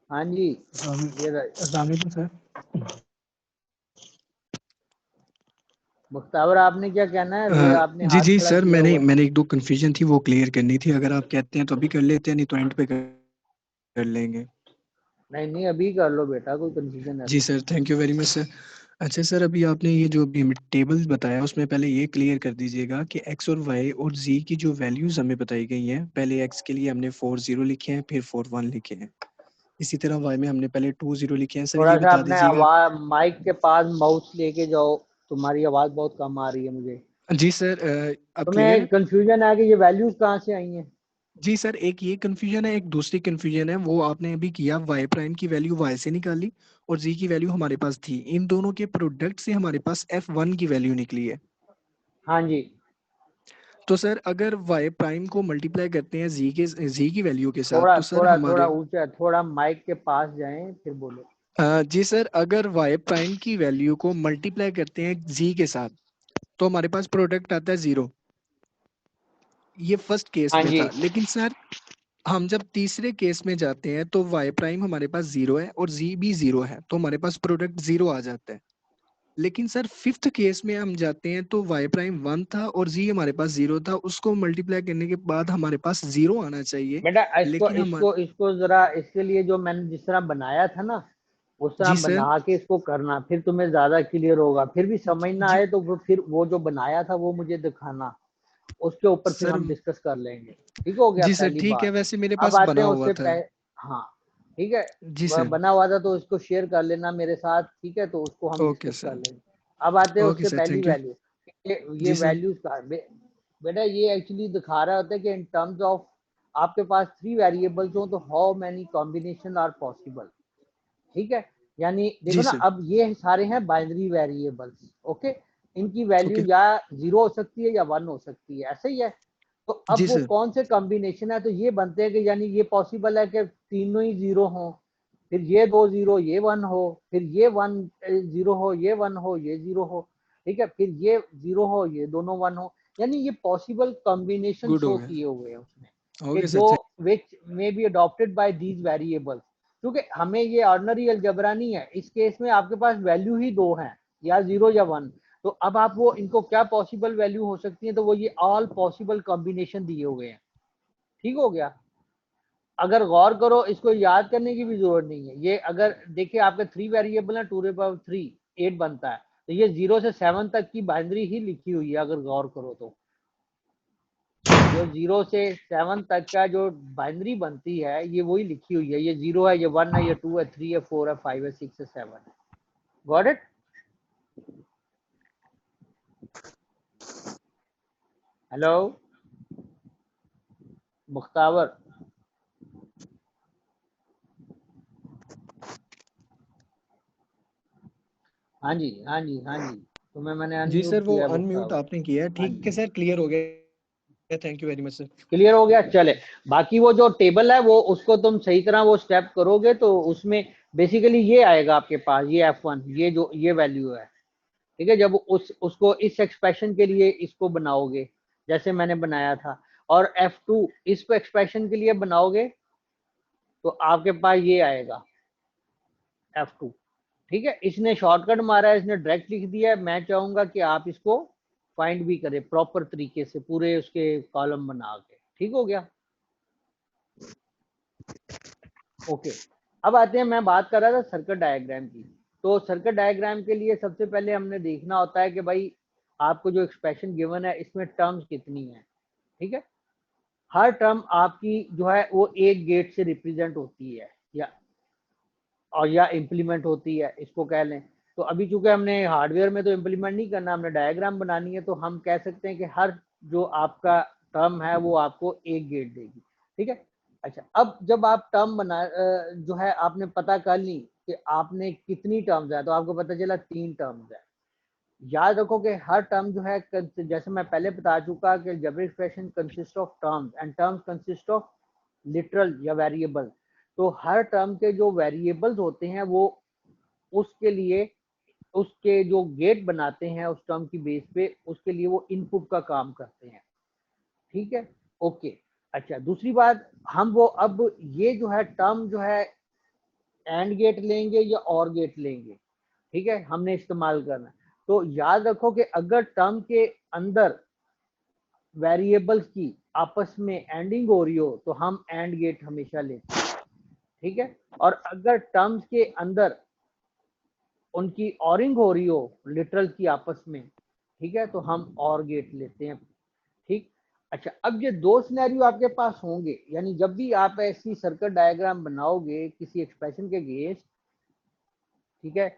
हाँ जी, अस्सलाम वालेकुम सर। बख्तावर आपने क्या कहना है? आपने जी हाथ जी खड़ा सर, किया हुआ है। मैंने एक दो कंफ्यूजन थी वो क्लियर करनी थी, अगर आप कहते हैं तो अभी कर लेते हैं, नहीं तो एंड पे कर लेंगे। नहीं नहीं, अभी कर लो बेटा, कोई कंफ्यूजन है जी तो। Sir, thank you very much sir. अच्छा सर, अभी आपने ये जो अभी हमें टेबल बताया उसमें पहले ये क्लियर कर दीजिएगा कि एक्स और वाई और जी की जो वैल्यूज हमें बताई गई हैं, पहले एक्स के लिए हमने 4 0 लिखे हैं, फिर 4 1 लिखे हैं। इसी तरह वाई में हमने पहले 2 0 लिखे हैं। सर थोड़ा ये सा बता अपने दीजिएगा। आवाज माइक के पास माउस लेके जाओ, तुम्हारी आवाज बहुत कम आ रही है मुझे। जी सर, अब क्लियर तुम्हें है? कंफ्यूजन है कि ये वैल्यूज कहाँ से आई हैं? जी सर, एक ये कंफ्यूजन है, एक दूसरी कंफ्यूजन है, वो आपने अभी किया, वाई प्राइम की वैल्यू वाई से निकाली और जी की वैल्यू हमारे पास थी, इन दोनों के प्रोडक्ट से हमारे पास F1 की वैल्यू निकली है। हाँ जी, तो सर अगर वाई प्राइम को मल्टीप्लाई करते हैं जी की वैल्यू के साथ, थोड़ा तो सर थोड़ा थोड़ा हमारे ऊंचा, थोड़ा माइक के पास जाएं फिर बोलो। जी सर, अगर वाई प्राइम की वैल्यू को मल्टीप्लाई करते हैं जी के साथ तो हमारे पास प्रोडक्ट आता है 0। ये फर्स्ट केस हाँ में जी, था, लेकिन सर हम जब तीसरे केस में जाते हैं तो y प्राइम हमारे पास 0 है और z भी 0 है, तो हमारे पास प्रोडक्ट 0 आ जाता है। लेकिन सर फिफ्थ केस में हम जाते हैं तो y प्राइम 1 था और z हमारे पास 0 था, उसको मल्टीप्लाई करने के बाद हमारे पास 0 आना चाहिए। बेटा इसको लेकिन हम इसको इसको जरा इसके लिए जो मैंने जिस तरह बनाया था ना उस तरह जी सर, बना के इसको करना, फिर तुम्हें ज्यादा क्लियर होगा। फिर भी समझ ना जी आए तो फिर वो जो बनाया था वो मुझे दिखाना, उसके ऊपर फिर सर, हम डिस्कस कर लेंगे। ठीक हो गया जी सर पहली ठीक है, बात। वैसे मेरे अब पास आते बना हैं हुआ उससे था। हाँ ठीक है, जी सर, बना हुआ था तो इसको शेयर कर लेना मेरे साथ, ठीक है, तो उसको हम ओके डिस्कस कर सर, लेंगे। अब आते हैं ओके उससे सर, पहली थैंक यू। वैल्यू। ये जी सर, वैल्यूज का बेटा ये एक्चुअली दिखा रहा होता है कि इन टर्म्स ऑफ आपके पास 3 वेरिएबल्स हो तो how many combination are possible. ठीक है, यानी देखो जी ना सर, अब ये सारे हैं बाइनरी वेरिएबल्स। ओके, इनकी वैल्यू ओके, या 0 हो सकती है या 1 हो सकती है, ऐसे ही है। तो अब जी वो सर, कौन से कॉम्बिनेशन है, तो ये बनते हैं कि यानी ये पॉसिबल है कि तीनों ही 0 हो, फिर ये 2 0 ये 1 हो, फिर ये 1 0 हो ये 1 हो ये 0 हो, ठीक है, फिर ये 0 हो ये दोनों 1 हो। यानी ये पॉसिबल कॉम्बिनेशन गुड हो शो गया, किए हुए हैं उसने कि ओके सर, जो which may be adopted by these variables. क्योंकि हमें ये ऑर्डिनरी अलजबरा नहीं है, इस केस में आपके पास वैल्यू ही 2 हैं, या 0 या 1। तो अब आप वो इनको क्या पॉसिबल वैल्यू हो सकती है, तो वो ये ऑल पॉसिबल कॉम्बिनेशन दिए हुए हैं। ठीक हो गया। अगर गौर करो इसको याद करने की भी जरूरत नहीं है। ये अगर देखिए आपके 3 वेरिएबल है, 2⁻3 8 बनता है, तो ये 0 से 7 तक की बाइनरी ही लिखी हुई है अगर गौर करो तो। जो 0 से 7 तक का जो बाइनरी बनती है ये वही लिखी हुई है। ये 0 है, ये 1 है, ये 2 है, 3 है, 4 है, 5 है, 6 है, 7 है। Got it? हेलो मुख्तावर। हाँ जी हाँ जी हाँ जी, तुम्हें मैंने जी अनम्यूट सर, वो किया है अनम्यूट मुख्तावर। आपने किया है, हाँ ठीक है जी, सर, क्लियर हो गया, thank you very much sir. Clear हो गया। चले, बाकी वो जो टेबल है वो उसको तुम सही तरह वो स्टेप करोगे तो उसमें बेसिकली ये आएगा आपके पास, ये F1 ये जो ये वैल्यू है। ठीक है, जब उसको इस एक्सप्रेशन के लिए इसको बनाओगे जैसे मैंने बनाया था, और F2 इसको एक्सप्रेशन के लिए बनाओगे तो आपके पास ये आएगा F2। ठीक है, इसने शॉर्टकट मारा है, इसने डायरेक्ट लिख दिया है। मैं चाहूंगा कि आप इसको फाइंड भी करें प्रॉपर तरीके से पूरे उसके कॉलम बना के। ठीक हो गया, ओके। अब आते हैं, मैं बात कर रहा था सर्किट डायग्राम की। तो सर्किट डायग्राम के लिए सबसे पहले हमने देखना होता है कि भाई आपको जो एक्सप्रेशन गिवन है इसमें टर्म्स कितनी है। ठीक है, हर टर्म आपकी जो है वो एक गेट से रिप्रेजेंट होती है या इम्प्लीमेंट होती है, इसको कह लें। तो अभी चूंकि हमने हार्डवेयर में तो इम्प्लीमेंट नहीं करना, हमने डायग्राम बनानी है, तो हम कह सकते हैं कि हर जो आपका टर्म है वो आपको एक गेट देगी। ठीक है, अच्छा अब जब आप टर्म जो है आपने पता कर ली कि आपने कितनी टर्म्स है, तो आपको पता चला 3 टर्म्स है। याद रखो कि हर टर्म जो है जैसे मैं पहले बता चुका कि algebraic expression consist of terms and terms consist of literal या वेरिएबल। तो हर टर्म के जो वेरिएबल्स होते हैं वो उसके लिए उसके जो गेट बनाते हैं उस टर्म की बेस पे, उसके लिए वो इनपुट का काम करते हैं। ठीक है, ओके। अच्छा दूसरी बात, हम वो अब ये जो है टर्म जो है एंड गेट लेंगे या और गेट लेंगे, ठीक है, हमने इस्तेमाल करना। तो याद रखो कि अगर टर्म के अंदर वेरिएबल्स की आपस में एंडिंग हो रही हो तो हम एंड गेट हमेशा लेते हैं। ठीक है, और अगर टर्म्स के अंदर उनकी ऑरिंग हो रही हो लिटरल की आपस में, ठीक है, तो हम और गेट लेते हैं। ठीक, अच्छा अब ये 2 सिनेरियो आपके पास होंगे, यानी जब भी आप ऐसी सर्किट डायग्राम बनाओगे किसी एक्सप्रेशन के अगेंस्ट, ठीक है,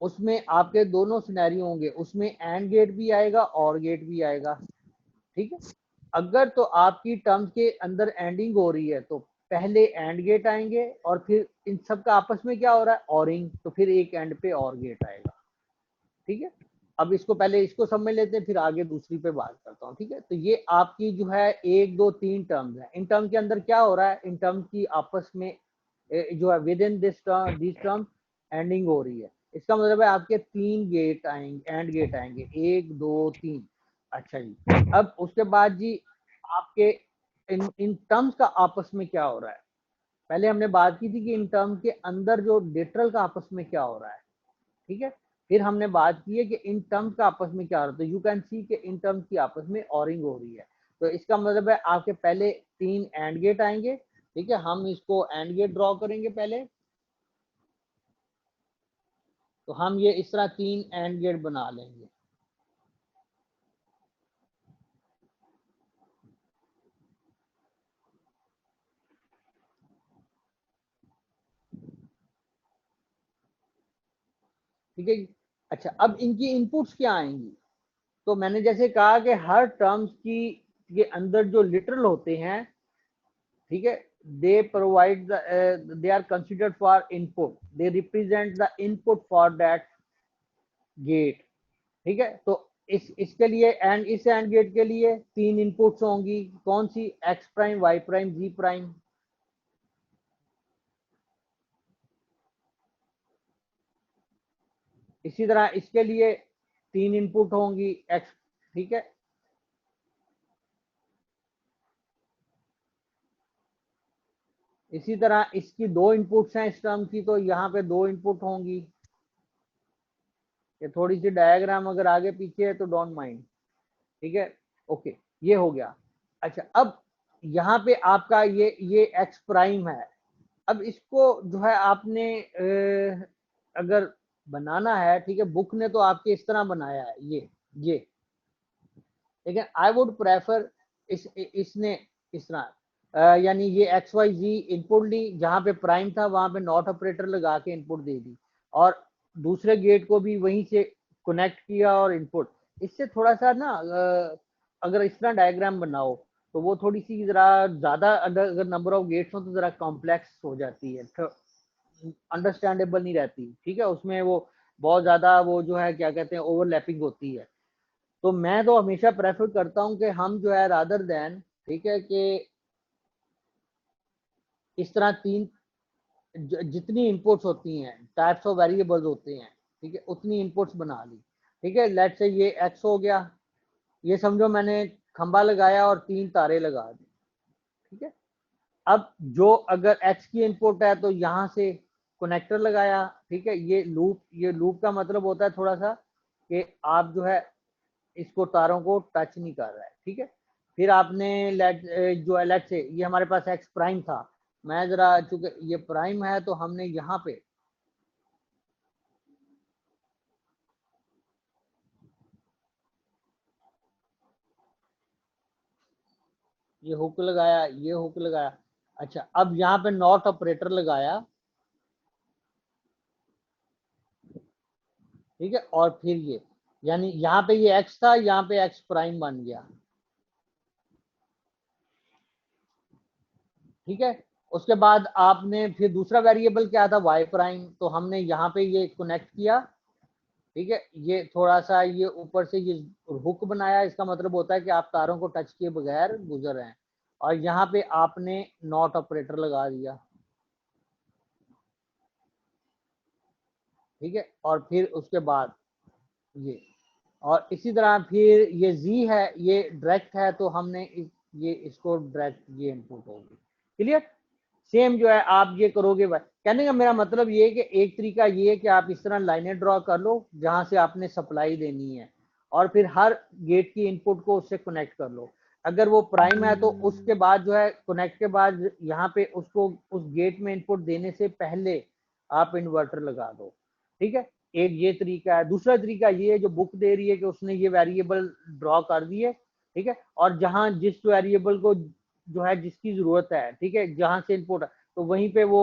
उसमें आपके दोनों सिनेरियो होंगे, उसमें एंड गेट भी आएगा और गेट भी आएगा। ठीक है, अगर तो आपकी टर्म्स के अंदर एंडिंग हो रही है तो पहले एंड गेट आएंगे और फिर इन सब का आपस में क्या हो रहा है ऑरिंग, तो फिर एक एंड पे और गेट आएगा। ठीक है, अब इसको पहले इसको समझ लेते हैं फिर आगे दूसरी पे बात करता हूँ। ठीक है, तो ये आपकी जो है 1 2 3 टर्म्स है। इन टर्म के अंदर क्या हो रहा है, इन टर्म की आपस में जो है with in this term ending हो रही है। इसका मतलब है आपके 3 गेट आएंगे, एंड गेट आएंगे 1 2 3। अच्छा जी, अब उसके बाद जी आपके इन टर्म्स का आपस में क्या हो रहा है। पहले हमने बात की थी कि इन टर्म के अंदर जो लिटरल का आपस में क्या हो रहा है, ठीक है। फिर हमने बात की है कि इन टर्म्स का आपस में क्या हो रहा है, तो यू कैन सी कि इन टर्म्स की आपस में ऑरिंग हो रही है। तो इसका मतलब है आपके पहले 3 एंड गेट आएंगे, ठीक है। हम इसको एंड गेट ड्रॉ करेंगे पहले, तो हम ये इस तरह 3 एंड गेट बना लेंगे। ठीक है। अच्छा, अब इनकी इनपुट्स क्या आएंगी, तो मैंने जैसे कहा कि हर टर्म्स की के अंदर जो लिटरल होते हैं, ठीक है, they provide they are considered for input, they represent the input for that gate, ठीक है। तो इसके लिए एंड इस एंड गेट के लिए 3 इनपुट्स होंगी, कौन सी, एक्स प्राइम, वाई प्राइम, जी प्राइम। इसी तरह इसके लिए 3 इनपुट होंगी, एक्स, ठीक है। इसी तरह इसकी 2 इनपुट्स हैं इस टर्म की, तो यहाँ पे 2 इनपुट होंगी। ये थोड़ी सी डायग्राम अगर आगे पीछे है तो डोंट माइंड, ठीक है। ओके, ये हो गया। अच्छा, अब यहाँ पे आपका ये एक्स प्राइम है। अब इसको जो है आपने अगर बनाना है, ठीक है, बुक ने तो आपके इस तरह बनाया है ये, लेकिन आई वुड प्रेफर इसने इस तरह यानी ये एक्स वाई जी इनपुट ली, जहां पे प्राइम था वहां पे नॉट ऑपरेटर लगा के इनपुट दे दी, और दूसरे गेट को भी वहीं से कनेक्ट किया और इनपुट। इससे थोड़ा सा ना अगर इस तरह डायग्राम बनाओ तो वो थोड़ी सी जरा ज्यादा, अगर नंबर ऑफ गेट्स हो तो जरा कॉम्प्लेक्स हो जाती है, अंडरस्टैंडेबल नहीं रहती, ठीक है। उसमें वो बहुत ज्यादा वो जो है क्या कहते हैं ओवरलैपिंग होती है। तो मैं तो हमेशा प्रेफर करता हूं कि हम जो है रादर देन, ठीक है, कि इस तरह 3 जितनी इनपुट्स होती हैं, टाइप्स ऑफ वेरिएबल्स होते हैं, ठीक है, उतनी इनपुट्स बना ली, ठीक है। लेट्स से ये एक्स हो गया, ये समझो मैंने खंबा लगाया और 3 तारे लगा दी, ठीक है। अब जो अगर एक्स की इनपुट है तो यहाँ से कनेक्टर लगाया, ठीक है। ये लूप का मतलब होता है थोड़ा सा कि आप जो है इसको तारों को टच नहीं कर रहा है, ठीक है। फिर आपने लेट से ये हमारे पास एक्स प्राइम था, मैं जरा चूंकि ये प्राइम है तो हमने यहाँ पे ये हुक लगाया, ये हुक लगाया। अच्छा, अब यहाँ पे नॉट ऑपरेटर लगाया, ठीक है, और फिर ये यानी यहाँ पे ये एक्स था, यहाँ पे एक्स प्राइम बन गया, ठीक है। उसके बाद आपने फिर दूसरा वेरिएबल क्या था, वाई प्राइम, तो हमने यहाँ पे ये कनेक्ट किया, ठीक है। ये थोड़ा सा ये ऊपर से ये हुक बनाया, इसका मतलब होता है कि आप तारों को टच किए बगैर गुजर रहे हैं, और यहाँ पे आपने नॉट ऑपरेटर लगा दिया, ठीक है। और फिर उसके बाद ये, और इसी तरह फिर ये जी है, ये डायरेक्ट है, तो हमने ये इसको डायरेक्ट ये इनपुट होगी, क्लियर। सेम जो है आप ये करोगे। कहने का मेरा मतलब ये है कि एक तरीका ये है कि आप इस तरह लाइनें ड्रॉ कर लो जहां से आपने सप्लाई देनी है, और फिर हर गेट की इनपुट को उससे कनेक्ट कर लो। अगर वो प्राइम है तो उसके बाद जो है कनेक्ट के बाद यहाँ पे उसको उस गेट में इनपुट देने से पहले आप इन्वर्टर लगा दो, ठीक है। एक ये तरीका है। दूसरा तरीका ये है जो बुक दे रही है कि उसने ये वेरिएबल ड्रॉ कर दिए, ठीक है, और जहां जिस वेरिएबल को जो है जिसकी जरूरत है, ठीक है, जहां से इनपुट, तो वहीं पे वो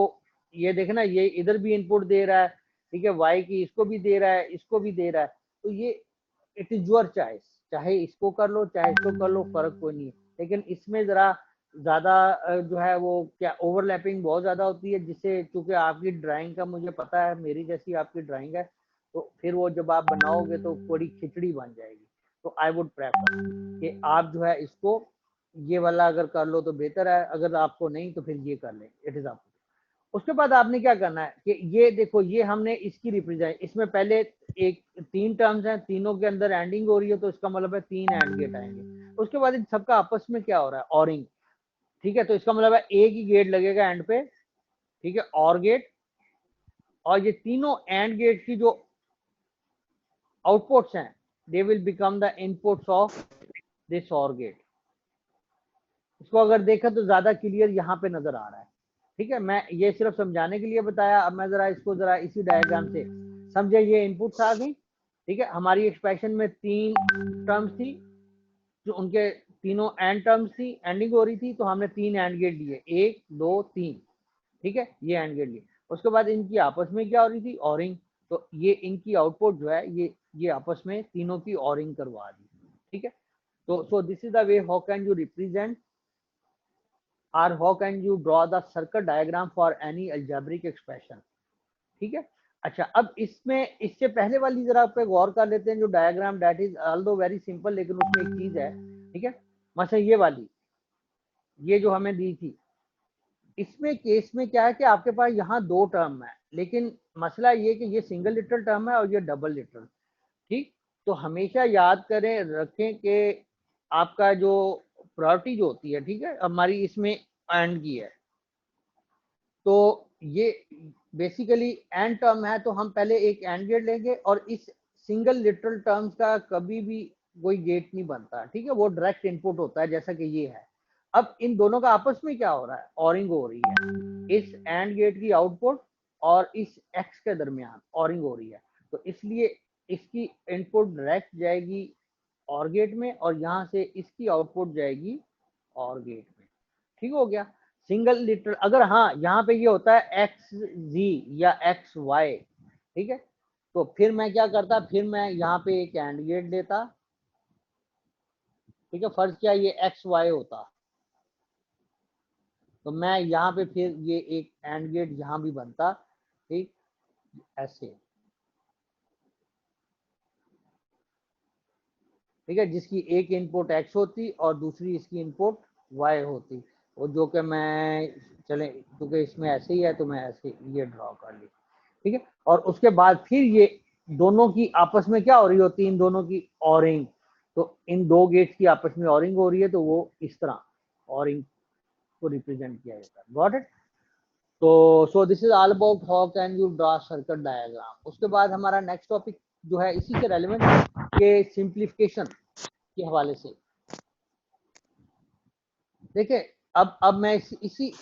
ये देखे ना, ये इधर भी इनपुट दे रहा है, ठीक है, वाई की इसको भी दे रहा है, इसको भी दे रहा है। तो ये इट इज योर चॉइस, चाहे इसको कर लो चाहे इसको कर लो, फर्क कोई नहीं है। लेकिन इसमें जरा ज्यादा जो है वो क्या ओवरलैपिंग बहुत ज्यादा होती है, जिससे चूंकि आपकी ड्राइंग का मुझे पता है, मेरी जैसी आपकी ड्राइंग है, तो फिर वो जब आप बनाओगे तो बड़ी खिचड़ी बन जाएगी। तो आई वुड प्रेफर कि आप जो है इसको ये वाला अगर कर लो तो बेहतर है, अगर आपको नहीं तो फिर ये कर लें, इट इज आप। उसके बाद आपने क्या करना है कि ये देखो, ये हमने इसकी रिप्रेजेंट, इसमें पहले एक 3 टर्म्स हैं, तीनों के अंदर एंडिंग हो रही है, तो इसका मतलब है 3 एंड गेट आएंगे। उसके बाद इन सबका आपस में क्या हो रहा है, ऑरिंग, ठीक है। तो इसका मतलब है एक ही गेट लगेगा एंड पे, ठीक है, और गेट, और ये तीनों एंड गेट की जो आउटपुट्स हैं, they will become the inputs of this और गेट। इसको अगर देखा तो ज्यादा क्लियर यहाँ पे नजर आ रहा है, ठीक है। मैं ये सिर्फ समझाने के लिए बताया, अब मैं जरा इसको जरा इसी डायग्राम से समझे। ये इनपुट्स आ गई, ठीक है। हमारी एक्सप्रेशन में 3 टर्म्स थी, जो उनके तीनों एंड टर्म्स थी, एंडिंग हो रही थी, तो हमने 3 एंड गेट लिए, 1 2 3, ठीक है, ये एंड गेट लिए। उसके बाद इनकी आपस में क्या हो रही थी, ऑरिंग, तो ये इनकी आउटपुट जो है ये आपस में तीनों की ऑरिंग करवा दी, ठीक है। तो सो this is the way how can you represent or how can you draw the circuit diagram for any algebraic expression, ठीक है। अच्छा, अब इसमें इससे पहले वाली जरा पे गौर कर लेते हैं, जो diagram that is although very simple, लेकिन उसमें एक चीज है, ठीक है। मतलब ये वाली, ये जो हमें दी थी, इसमें केस में क्या है कि आपके पास यहाँ 2 टर्म है, लेकिन मसला ये कि ये सिंगल लिटरल टर्म है और ये डबल लिटरल, ठीक। तो हमेशा याद करें, रखें कि आपका जो प्रायोरिटी जो होती है, ठीक है, हमारी इसमें एंड की है, तो ये बेसिकली एंड टर्म है, तो हम पहले एक एंड गेट लेंगे, और इस सिंगल लिटरल टर्म्स का कभी भी कोई गेट नहीं बनता, ठीक है, वो डायरेक्ट इनपुट होता है, जैसा कि ये है। अब इन दोनों का आपस में क्या हो रहा है, ऑरिंग हो रही है, इस एंड गेट की आउटपुट और इस एक्स के दरमियान ऑरिंग हो रही है, तो इसलिए इसकी इनपुट डायरेक्ट जाएगी और गेट में, और यहाँ से इसकी आउटपुट जाएगी और गेट में, ठीक हो गया। सिंगल लिटरल, अगर हाँ यहाँ पे ये होता है एक्स जी या एक्स वाई, ठीक है, तो फिर मैं क्या करता, फिर मैं यहाँ पे एक एंड गेट लेता, ठीक है। फर्ज क्या ये एक्स वाई होता, तो मैं यहाँ पे फिर ये एक एंड गेट यहाँ भी बनता, ठीक, ऐसे, ठीक है, जिसकी एक इनपुट एक्स होती और दूसरी इसकी इनपुट वाई होती, और जो कि मैं चले, क्योंकि इसमें ऐसे ही है तो मैं ऐसे ये ड्रॉ कर ली, ठीक है। और उसके बाद फिर ये दोनों की आपस में क्या हो रही होती है, इन दोनों की ऑरिंग, तो इन 2 गेट्स की आपस में ऑरिंग हो रही है, तो वो इस तरह ऑरिंग को रिप्रेजेंट किया जाता है, गॉट इट। तो सो this is all about how can you draw circuit diagram. उसके बाद हमारा नेक्स्ट टॉपिक जो है इसी से रेलेवेंट के सिंप्लीफिकेशन के हवाले से। देखिए, अब मैं इसी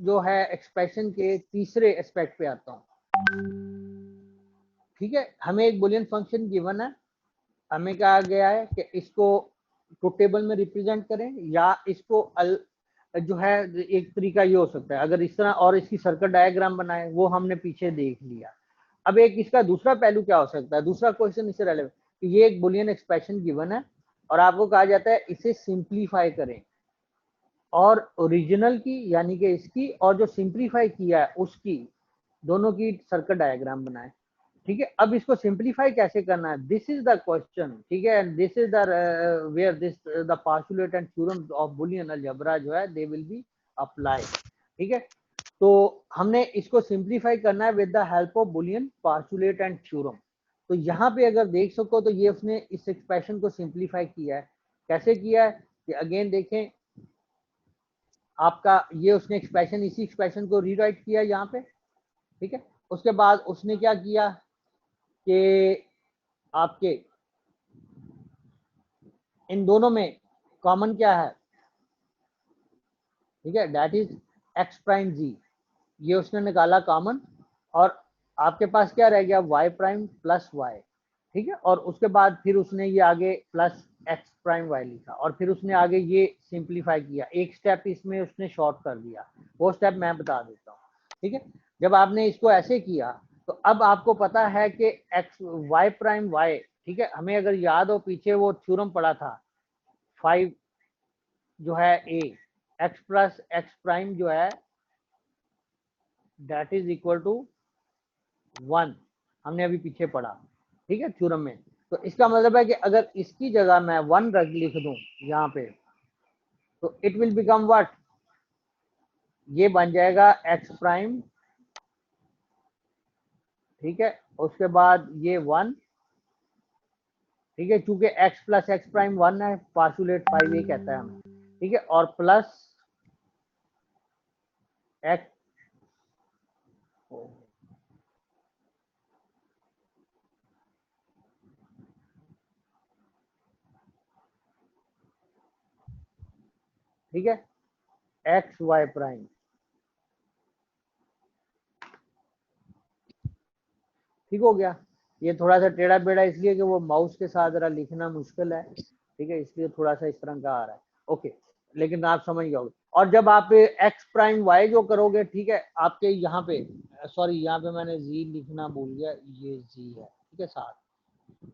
जो है एक्सप्रेशन के तीसरे एस्पेक्ट पे आता हूँ, ठीक है। हमें एक बुलियन फंक्शन गिवन है, हमें कहा गया है कि इसको ट्रुथ टेबल में रिप्रेजेंट करें, या इसको जो है एक तरीका ये हो सकता है, अगर इस तरह और इसकी सर्किट डायग्राम बनाए, वो हमने पीछे देख लिया। अब एक इसका दूसरा पहलू क्या हो सकता है, दूसरा क्वेश्चन इससे रेलेवेंट, कि ये एक बुलियन एक्सप्रेशन गिवन है और आपको कहा जाता है इसे सिंप्लीफाई करें, और ओरिजिनल की यानी कि इसकी और जो सिंप्लीफाई किया है उसकी, दोनों की सर्किट डायग्राम बनाए, ठीक है। अब इसको सिंप्लीफाई कैसे करना है, दिस इज द क्वेश्चन, ठीक है, and this is the where this the postulate and theorem of Boolean algebra जो है दे विल बी अप्लाई, ठीक है। तो हमने इसको सिंप्लीफाई करना है with the help of Boolean postulate and theorem. तो यहाँ पे अगर देख सको तो ये उसने इस एक्सप्रेशन को सिंप्लीफाई किया है, कैसे किया है कि अगेन देखें, आपका ये उसने एक्सप्रेशन, इसी एक्सप्रेशन को रीराइट किया यहाँ पे, ठीक है। उसके बाद उसने क्या किया कि आपके इन दोनों में कॉमन क्या है, ठीक है, दैट इज एक्स प्राइम जी, ये उसने निकाला कॉमन, और आपके पास क्या रह गया, वाई प्राइम प्लस वाई, ठीक है। और उसके बाद फिर उसने ये आगे प्लस एक्स प्राइम वाई लिखा, और फिर उसने आगे ये सिंप्लीफाई किया, एक स्टेप इसमें उसने शॉर्ट कर दिया, वो स्टेप मैं बता देता हूँ, ठीक है। जब आपने इसको ऐसे किया तो अब आपको पता है कि एक्स वाई प्राइम वाई, ठीक है, हमें अगर याद हो पीछे वो थ्योरम पढ़ा था 5 जो है ए, एक्स प्लस एक्स प्राइम जो है दैट इज इक्वल टू 1, हमने अभी पीछे पढ़ा, ठीक है, थ्योरम में। तो इसका मतलब है कि अगर इसकी जगह मैं 1 लिख दूं यहाँ पे, तो इट विल बिकम व्हाट, ये बन जाएगा एक्स प्राइम, ठीक है, उसके बाद ये 1, ठीक है, चूंकि x प्लस एक्स प्राइम 1 है, पार्शुलेट 5 ये कहता है हमें, ठीक है, और प्लस x, ठीक है, एक्स वाई प्राइम, ठीक हो गया। ये थोड़ा सा टेढ़ा बेढ़ा इसलिए कि वो माउस के साथ जरा लिखना मुश्किल है, ठीक है, इसलिए थोड़ा सा इस तरह का आ रहा है, ओके, लेकिन आप समझ गए। और जब आप एक्स प्राइम वाई जो करोगे, ठीक है, आपके यहाँ पे, सॉरी यहाँ पे मैंने जी लिखना भूल गया, ये जी है, ठीक है, साथ,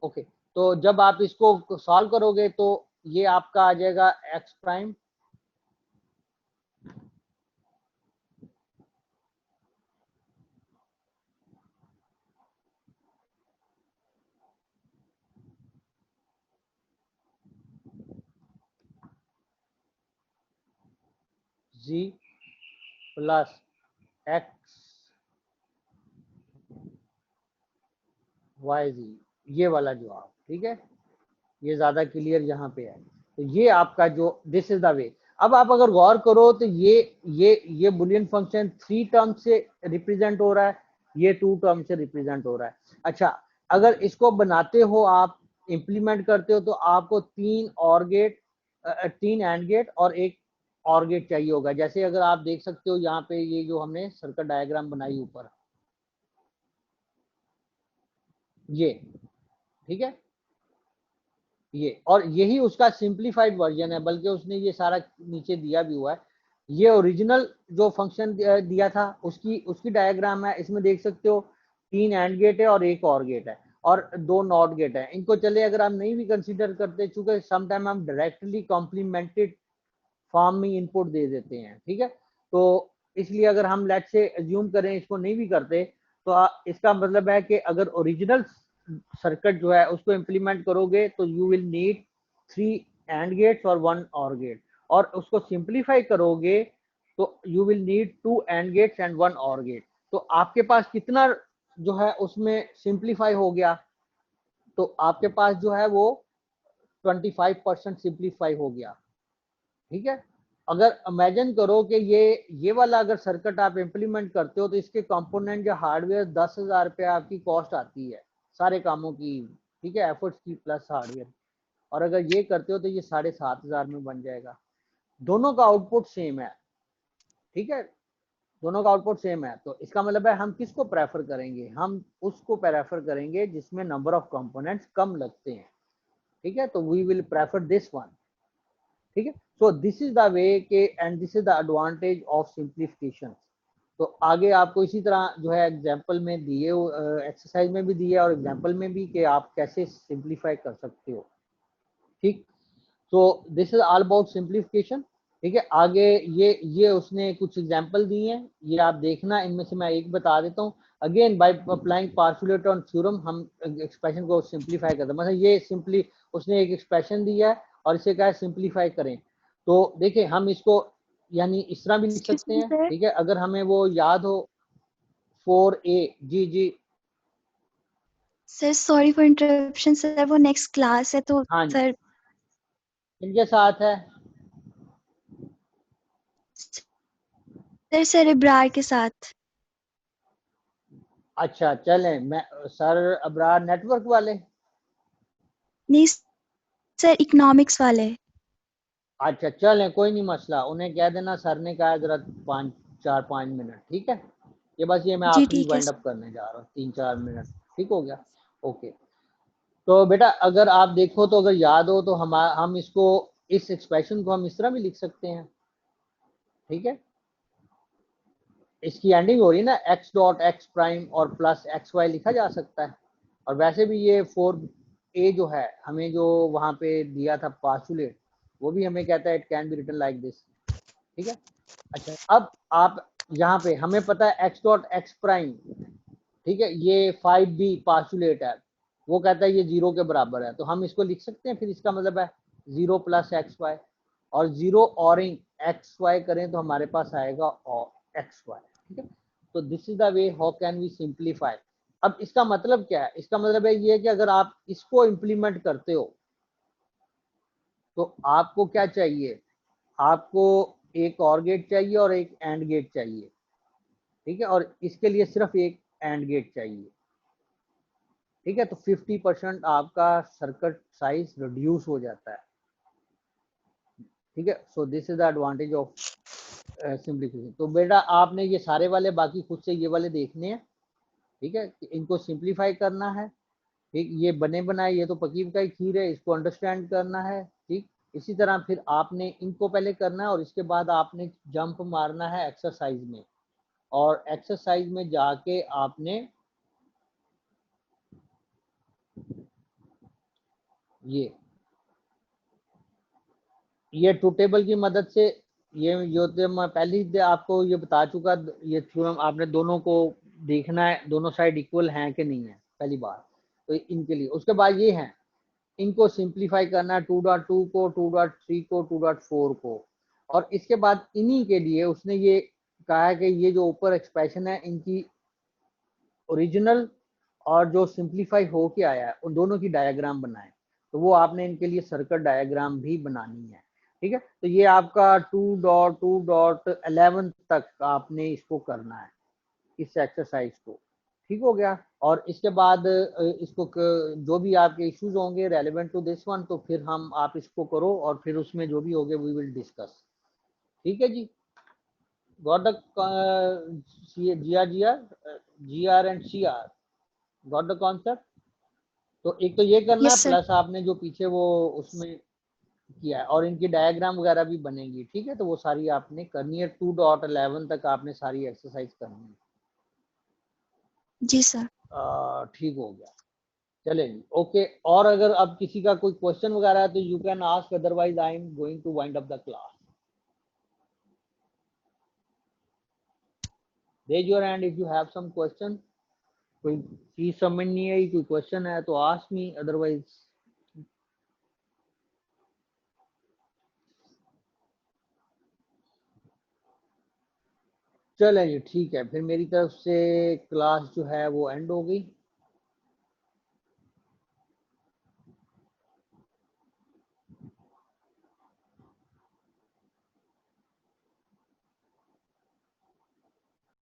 ओके, तो जब आप इसको सॉल्व करोगे तो ये आपका आ जाएगा एक्स प्राइम जी प्लस एक्स वाई जी, ये वाला जवाब, ठीक है, ये ज्यादा क्लियर यहाँ पे है। तो ये आपका जो दिस इज द वे। अब आप अगर गौर करो तो ये बुलियन फंक्शन 3 टर्म से रिप्रेजेंट हो रहा है, ये 2 टर्म से रिप्रेजेंट हो रहा है। अच्छा, अगर इसको बनाते हो आप, इंप्लीमेंट करते हो, तो आपको 3 और गेट, 3 एंड गेट और एक और गेट चाहिए होगा। जैसे अगर आप देख सकते हो यहाँ पे ये जो हमने सर्किट डायग्राम बनाई ऊपर, ये, ठीक है, ये, और यही उसका सिंप्लीफाइड वर्जन है, बल्कि उसने ये सारा नीचे दिया भी हुआ है। ये ओरिजिनल जो फंक्शन दिया था उसकी उसकी डायग्राम है, इसमें देख सकते हो 3 एंड गेट है और एक और गेट है और 2 नॉट गेट है। इनको चले अगर हम नहीं भी कंसीडर करते, चूंकि समटाइम हम डायरेक्टली कॉम्प्लीमेंटेड फॉर्म में इनपुट दे देते हैं, ठीक है, तो इसलिए अगर हम लेट से अज्यूम करें इसको नहीं भी करते, तो इसका मतलब है कि अगर ओरिजिनल सर्किट जो है उसको इम्प्लीमेंट करोगे तो you will need 3 and gates और 1 और गेट, और उसको सिंप्लीफाई करोगे तो you will need 2 and gates and 1 or gate. तो आपके पास कितना जो है उसमें सिंप्लीफाई हो गया, तो आपके पास जो है वो 25% सिंप्लीफाई हो गया, ठीक है। अगर इमेजिन करो कि ये वाला अगर सर्किट आप इम्प्लीमेंट करते हो तो इसके कंपोनेंट या हार्डवेयर 10,000 रुपये आपकी कॉस्ट आती है सारे कामों की, ठीक है, एफर्ट्स की प्लस हार्डवेयर, और अगर ये करते हो तो ये 7,500 में बन जाएगा। दोनों का आउटपुट सेम है, ठीक है, दोनों का आउटपुट सेम है। तो इसका मतलब है हम किसको प्रेफर करेंगे, हम उसको प्रेफर करेंगे जिसमें नंबर ऑफ कंपोनेंट्स कम लगते हैं, ठीक है, तो we will prefer this one, ठीक है। So this is the way के, and this is the advantage of simplification. तो आगे आपको इसी तरह जो है एग्जांपल में दिए, एक्सरसाइज में भी दिए और एग्जांपल में भी, कि आप कैसे सिंप्लीफाई कर सकते हो, ठीक। सो this is all about simplification, ठीक है। आगे ये उसने कुछ एग्जांपल दिए हैं, ये आप देखना, इनमें से मैं एक बता देता हूँ। Again by applying postulate on theorem हम एक्सप्रेशन को सिंप्लीफाई करते हैं। मतलब ये सिंपली उसने एक एक्सप्रेशन दिया है और इसे कहा है सिंप्लीफाई करें, तो देखिए हम इसको यानी इस तरह भी लिख Excuse सकते me, हैं, sir. ठीक है, अगर हमें वो याद हो 4a, जी जी, sir sorry for interruption sir, वो नेक्स्ट क्लास है तो हाँ जी, सर इनके साथ है, सर इब्रार के साथ। अच्छा चलें, मैं सर अबरार नेटवर्क वाले, नहीं सर, इकोनॉमिक्स वाले। अच्छा चलें, कोई नहीं मसला, उन्हें कह देना सर ने कहा जरा 4-5 मिनट, ठीक है, ये बस ये मैं जी आखिरी ठीक है वाइंड अप करने जा रहा हूँ, 3-4 मिनट, ठीक हो गया, ओके। तो बेटा अगर आप देखो तो अगर याद हो तो हम इसको, इस एक्सप्रेशन को हम इस तरह भी लिख सकते हैं, ठीक है, इसकी एंडिंग हो रही है ना एक्स डॉट एक्स प्राइम और प्लस एक्स वाई लिखा जा सकता है। और वैसे भी ये 4a जो है हमें जो वहां पे दिया था पार्शुलेट, वो भी हमें कहता है it can be written like this, ठीक है। अच्छा, अब आप यहाँ पे हमें पता है एक्स डॉट एक्स प्राइम, ठीक है, ये 5b पार्शुलेट है, वो कहता है ये 0 के बराबर है, तो हम इसको लिख सकते हैं, फिर इसका मतलब है 0 प्लस एक्स वाई, और 0 ऑरिंग एक्स वाई करें तो हमारे पास आएगा एक्स वाई, ठीक है। तो this is the way how can we simplify. अब इसका मतलब क्या है, इसका मतलब है ये कि अगर आप इसको इम्प्लीमेंट करते हो तो आपको क्या चाहिए, आपको एक और गेट चाहिए और एक एंड गेट चाहिए, ठीक है, और इसके लिए सिर्फ एक एंड गेट चाहिए, ठीक है। तो 50% आपका सर्किट साइज रिड्यूस हो जाता है, ठीक है। So this is the advantage of simplification. तो बेटा आपने ये सारे वाले बाकी खुद से ये वाले देखने हैं, ठीक है, इनको सिंप्लीफाई करना है, ठीक। ये बने बनाए, ये तो पकीब का ही खीर है, इसको अंडरस्टैंड करना है, ठीक। इसी तरह फिर आपने इनको पहले करना है और इसके बाद आपने जंप मारना है एक्सरसाइज में, और एक्सरसाइज में जाके आपने ये टू टेबल की मदद से, ये जो मैं पहले ही आपको ये बता चुका, ये थ्योरम आपने दोनों को देखना है, दोनों साइड इक्वल हैं कि नहीं है, पहली बार तो इनके लिए। उसके बाद ये है, इनको सिंप्लीफाई करना है 2.2 को, 2.3 को, 2.4 को, और इसके बाद इन्हीं के लिए उसने ये कहा है कि ये जो ऊपर एक्सप्रेशन है इनकी ओरिजिनल और जो सिंप्लीफाई हो के आया है उन दोनों की डायग्राम बनाए, तो वो आपने इनके लिए सर्किट डायग्राम भी बनानी है, ठीक है। तो ये आपका 2.2.11 तक आपने इसको करना है, इस एक्सरसाइज को, ठीक हो गया। और इसके बाद इसको जो भी आपके इश्यूज होंगे रेलेवेंट टू दिस वन, तो फिर हम आप इसको करो और फिर उसमें जो भी होंगे वी विल डिस्कस, ठीक है जी। Got the GR and CR, got the concept. तो एक तो ये करना है, यस सर। प्लस आपने जो पीछे वो उसमें किया है, और इनकी डायग्राम वगैरह भी बनेगी, ठीक है। तो वो सारी आपने करनी है, 2.11 तक आपने सारी एक्सरसाइज करनी है, जी सर। ठीक हो गया, चलेगी, ओके। और अगर अब किसी का कोई क्वेश्चन वगैरह है तो you can ask, otherwise I am going to wind up the class. Raise your hand if you have some question. कोई चीज समझ नहीं आई, कोई क्वेश्चन है तो आस्क मी, अदरवाइज चलें जी, ठीक है। फिर मेरी तरफ से क्लास जो है वो एंड हो गई।